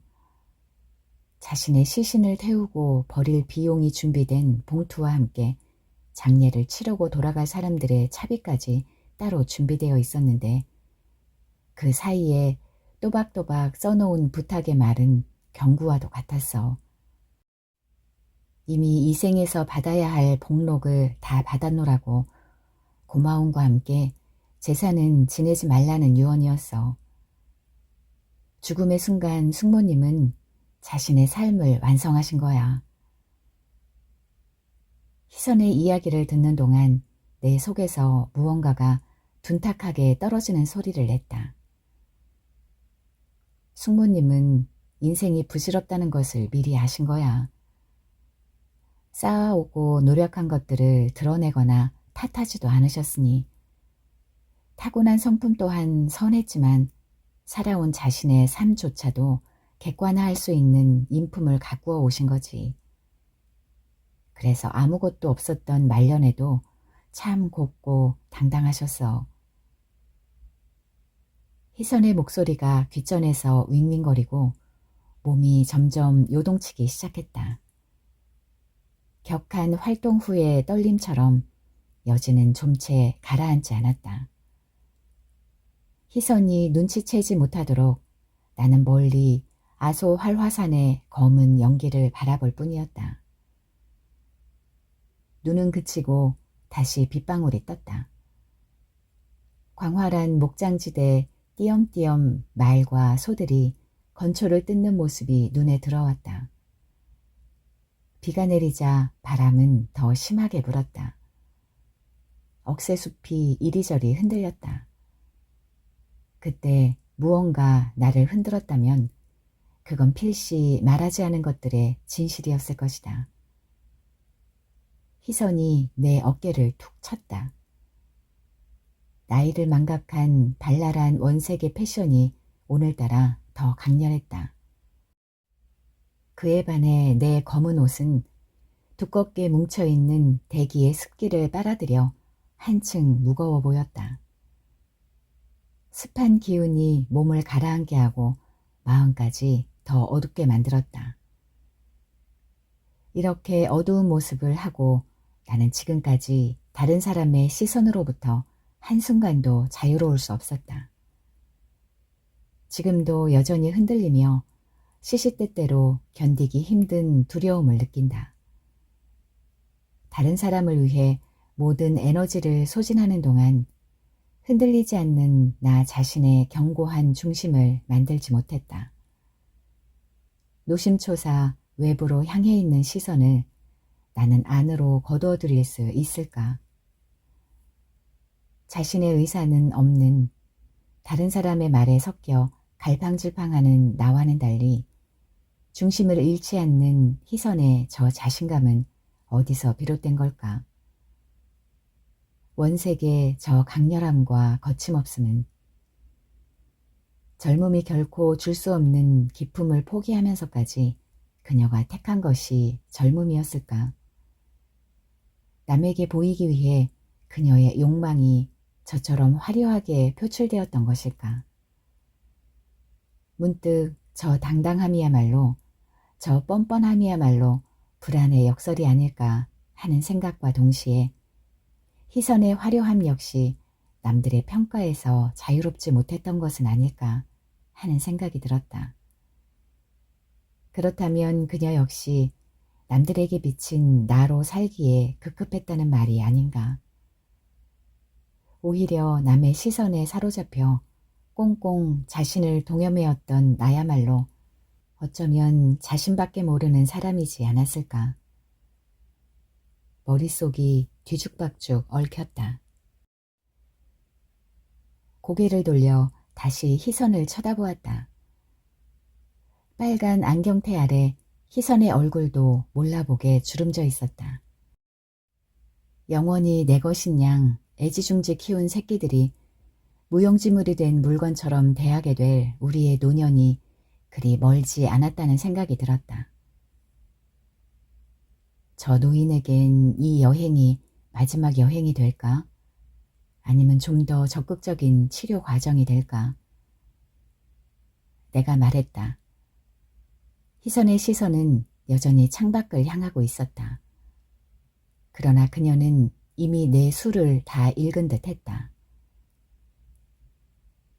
자신의 시신을 태우고 버릴 비용이 준비된 봉투와 함께 장례를 치르고 돌아갈 사람들의 차비까지 따로 준비되어 있었는데 그 사이에 또박또박 써놓은 부탁의 말은 경구와도 같았어. 이미 이 생에서 받아야 할 복록을 다 받아놓으라고 고마움과 함께 제사는 지내지 말라는 유언이었어. 죽음의 순간 숙모님은 자신의 삶을 완성하신 거야. 희선의 이야기를 듣는 동안 내 속에서 무언가가 둔탁하게 떨어지는 소리를 냈다. 숙모님은 인생이 부질없다는 것을 미리 아신 거야. 쌓아오고 노력한 것들을 드러내거나 탓하지도 않으셨으니 타고난 성품 또한 선했지만 살아온 자신의 삶조차도 객관화할 수 있는 인품을 가꾸어 오신 거지. 그래서 아무것도 없었던 말년에도 참 곱고 당당하셨어. 희선의 목소리가 귓전에서 윙윙거리고 몸이 점점 요동치기 시작했다. 격한 활동 후의 떨림처럼 여진은 좀채 가라앉지 않았다. 희선이 눈치채지 못하도록 나는 멀리 아소 활화산의 검은 연기를 바라볼 뿐이었다. 눈은 그치고 다시 빗방울이 떴다. 광활한 목장지대 띄엄띄엄 말과 소들이 건초를 뜯는 모습이 눈에 들어왔다. 비가 내리자 바람은 더 심하게 불었다. 억새숲이 이리저리 흔들렸다. 그때 무언가 나를 흔들었다면 그건 필시 말하지 않은 것들의 진실이었을 것이다. 희선이 내 어깨를 툭 쳤다. 나이를 망각한 발랄한 원색의 패션이 오늘따라 더 강렬했다. 그에 반해 내 검은 옷은 두껍게 뭉쳐있는 대기의 습기를 빨아들여 한층 무거워 보였다. 습한 기운이 몸을 가라앉게 하고 마음까지 더 어둡게 만들었다. 이렇게 어두운 모습을 하고 나는 지금까지 다른 사람의 시선으로부터 한순간도 자유로울 수 없었다. 지금도 여전히 흔들리며 시시때때로 견디기 힘든 두려움을 느낀다. 다른 사람을 위해 모든 에너지를 소진하는 동안 흔들리지 않는 나 자신의 견고한 중심을 만들지 못했다. 노심초사 외부로 향해 있는 시선을 나는 안으로 거두어들일 수 있을까? 자신의 의사는 없는 다른 사람의 말에 섞여 갈팡질팡하는 나와는 달리 중심을 잃지 않는 희선의 저 자신감은 어디서 비롯된 걸까? 원색의 저 강렬함과 거침없음은 젊음이 결코 줄 수 없는 기품을 포기하면서까지 그녀가 택한 것이 젊음이었을까? 남에게 보이기 위해 그녀의 욕망이 저처럼 화려하게 표출되었던 것일까? 문득 저 당당함이야말로, 저 뻔뻔함이야말로 불안의 역설이 아닐까 하는 생각과 동시에 희선의 화려함 역시 남들의 평가에서 자유롭지 못했던 것은 아닐까 하는 생각이 들었다. 그렇다면 그녀 역시 남들에게 비친 나로 살기에 급급했다는 말이 아닌가. 오히려 남의 시선에 사로잡혀 꽁꽁 자신을 동여매었던 나야말로 어쩌면 자신밖에 모르는 사람이지 않았을까. 머릿속이 뒤죽박죽 얽혔다. 고개를 돌려 다시 희선을 쳐다보았다. 빨간 안경테 아래 희선의 얼굴도 몰라보게 주름져 있었다. 영원히 내 것인 양 애지중지 키운 새끼들이 무용지물이 된 물건처럼 대하게 될 우리의 노년이 그리 멀지 않았다는 생각이 들었다. 저 노인에겐 이 여행이 마지막 여행이 될까? 아니면 좀 더 적극적인 치료 과정이 될까? 내가 말했다. 희선의 시선은 여전히 창밖을 향하고 있었다. 그러나 그녀는 이미 내 수를 다 읽은 듯 했다.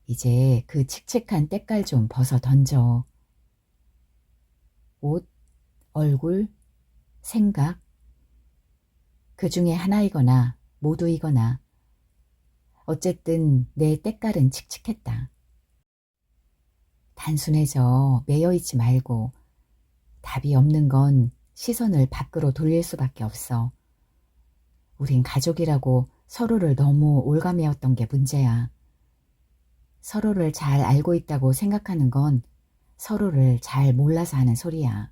이제 그 칙칙한 때깔 좀 벗어 던져. 옷, 얼굴, 생각, 그 중에 하나이거나 모두이거나 어쨌든 내 때깔은 칙칙했다. 단순해져 매여있지 말고 답이 없는 건 시선을 밖으로 돌릴 수밖에 없어. 우린 가족이라고 서로를 너무 올가매었던 게 문제야. 서로를 잘 알고 있다고 생각하는 건 서로를 잘 몰라서 하는 소리야.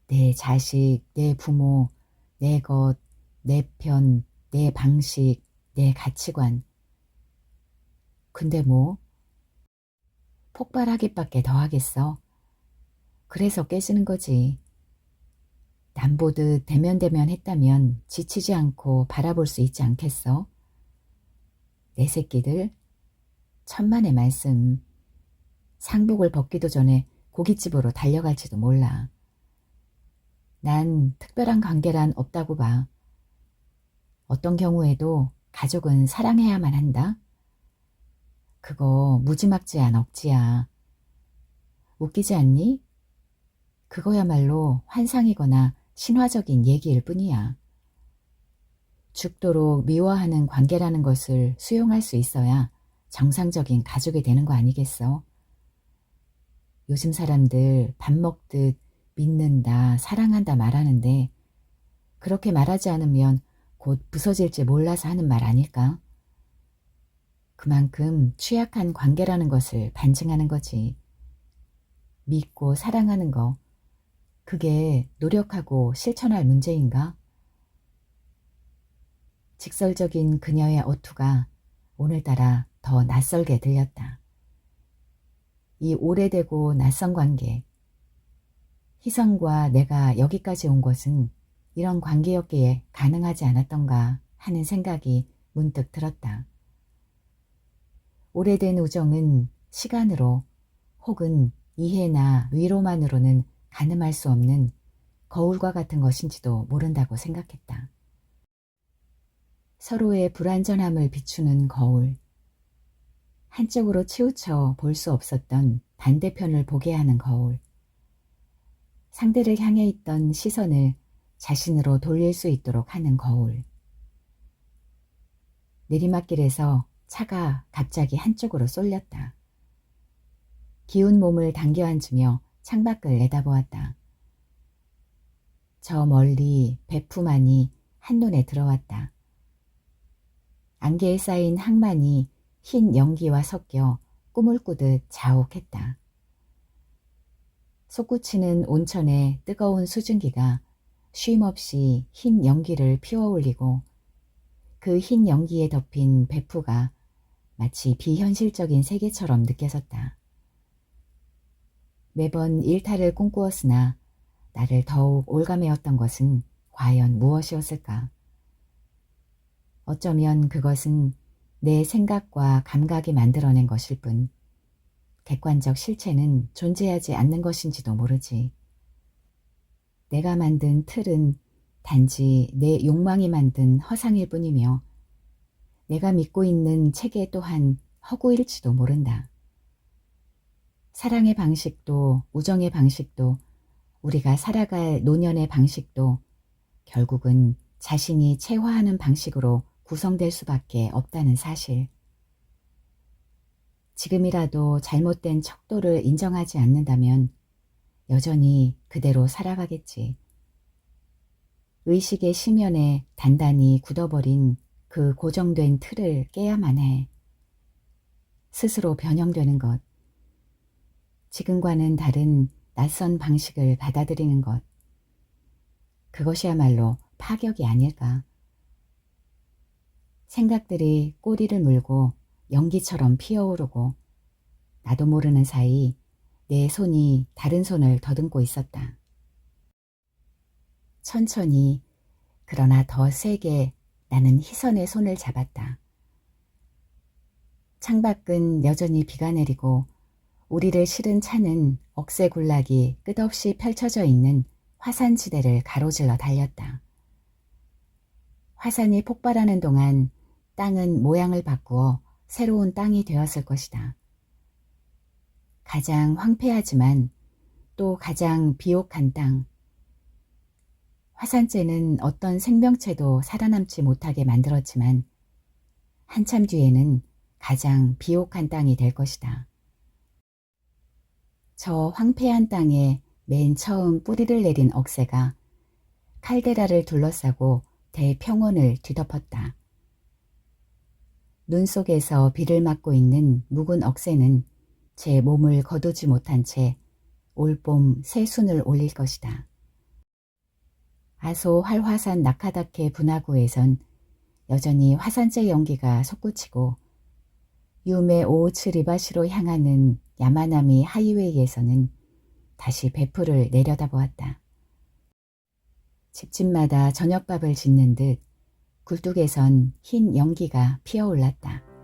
내 자식, 내 부모, 내 것, 내 편, 내 방식, 내 가치관. 근데 뭐? 폭발하기밖에 더 하겠어. 그래서 깨지는 거지. 남보듯 대면대면 했다면 지치지 않고 바라볼 수 있지 않겠어? 내 새끼들, 천만의 말씀. 상복을 벗기도 전에 고깃집으로 달려갈지도 몰라. 난 특별한 관계란 없다고 봐. 어떤 경우에도 가족은 사랑해야만 한다? 그거 무지막지한 억지야. 웃기지 않니? 그거야말로 환상이거나 신화적인 얘기일 뿐이야. 죽도록 미워하는 관계라는 것을 수용할 수 있어야 정상적인 가족이 되는 거 아니겠어? 요즘 사람들 밥 먹듯 믿는다, 사랑한다 말하는데 그렇게 말하지 않으면 곧 부서질지 몰라서 하는 말 아닐까? 그만큼 취약한 관계라는 것을 반증하는 거지. 믿고 사랑하는 거, 그게 노력하고 실천할 문제인가? 직설적인 그녀의 어투가 오늘따라 더 낯설게 들렸다. 이 오래되고 낯선 관계, 희성과 내가 여기까지 온 것은 이런 관계였기에 가능하지 않았던가 하는 생각이 문득 들었다. 오래된 우정은 시간으로 혹은 이해나 위로만으로는 가늠할 수 없는 거울과 같은 것인지도 모른다고 생각했다. 서로의 불완전함을 비추는 거울, 한쪽으로 치우쳐 볼 수 없었던 반대편을 보게 하는 거울, 상대를 향해 있던 시선을 자신으로 돌릴 수 있도록 하는 거울. 내리막길에서 차가 갑자기 한쪽으로 쏠렸다. 기운 몸을 당겨 앉으며 창밖을 내다보았다. 저 멀리 배프만이 한눈에 들어왔다. 안개에 쌓인 항만이 흰 연기와 섞여 꿈을 꾸듯 자욱했다. 솟구치는 온천의 뜨거운 수증기가 쉼없이 흰 연기를 피워올리고 그 흰 연기에 덮인 배프가 마치 비현실적인 세계처럼 느껴졌다. 매번 일탈을 꿈꾸었으나 나를 더욱 올가매었던 것은 과연 무엇이었을까? 어쩌면 그것은 내 생각과 감각이 만들어낸 것일 뿐 객관적 실체는 존재하지 않는 것인지도 모르지. 내가 만든 틀은 단지 내 욕망이 만든 허상일 뿐이며 내가 믿고 있는 체계 또한 허구일지도 모른다. 사랑의 방식도 우정의 방식도 우리가 살아갈 노년의 방식도 결국은 자신이 체화하는 방식으로 구성될 수밖에 없다는 사실. 지금이라도 잘못된 척도를 인정하지 않는다면 여전히 그대로 살아가겠지. 의식의 심연에 단단히 굳어버린 그 고정된 틀을 깨야만 해. 스스로 변형되는 것. 지금과는 다른 낯선 방식을 받아들이는 것. 그것이야말로 파격이 아닐까. 생각들이 꼬리를 물고 연기처럼 피어오르고 나도 모르는 사이 내 손이 다른 손을 더듬고 있었다. 천천히 그러나 더 세게 나는 희선의 손을 잡았다. 창밖은 여전히 비가 내리고 우리를 실은 차는 억새군락이 끝없이 펼쳐져 있는 화산지대를 가로질러 달렸다. 화산이 폭발하는 동안 땅은 모양을 바꾸어 새로운 땅이 되었을 것이다. 가장 황폐하지만 또 가장 비옥한 땅. 화산재는 어떤 생명체도 살아남지 못하게 만들었지만 한참 뒤에는 가장 비옥한 땅이 될 것이다. 저 황폐한 땅에 맨 처음 뿌리를 내린 억새가 칼데라를 둘러싸고 대평원을 뒤덮었다. 눈 속에서 비를 맞고 있는 묵은 억새는 제 몸을 거두지 못한 채 올봄 새 순을 올릴 것이다. 아소 활화산 나카다케 분화구에선 여전히 화산재 연기가 솟구치고 유메 오우츠 리바시로 향하는 야마나미 하이웨이에서는 다시 배풀을 내려다보았다. 집집마다 저녁밥을 짓는 듯 굴뚝에선 흰 연기가 피어올랐다.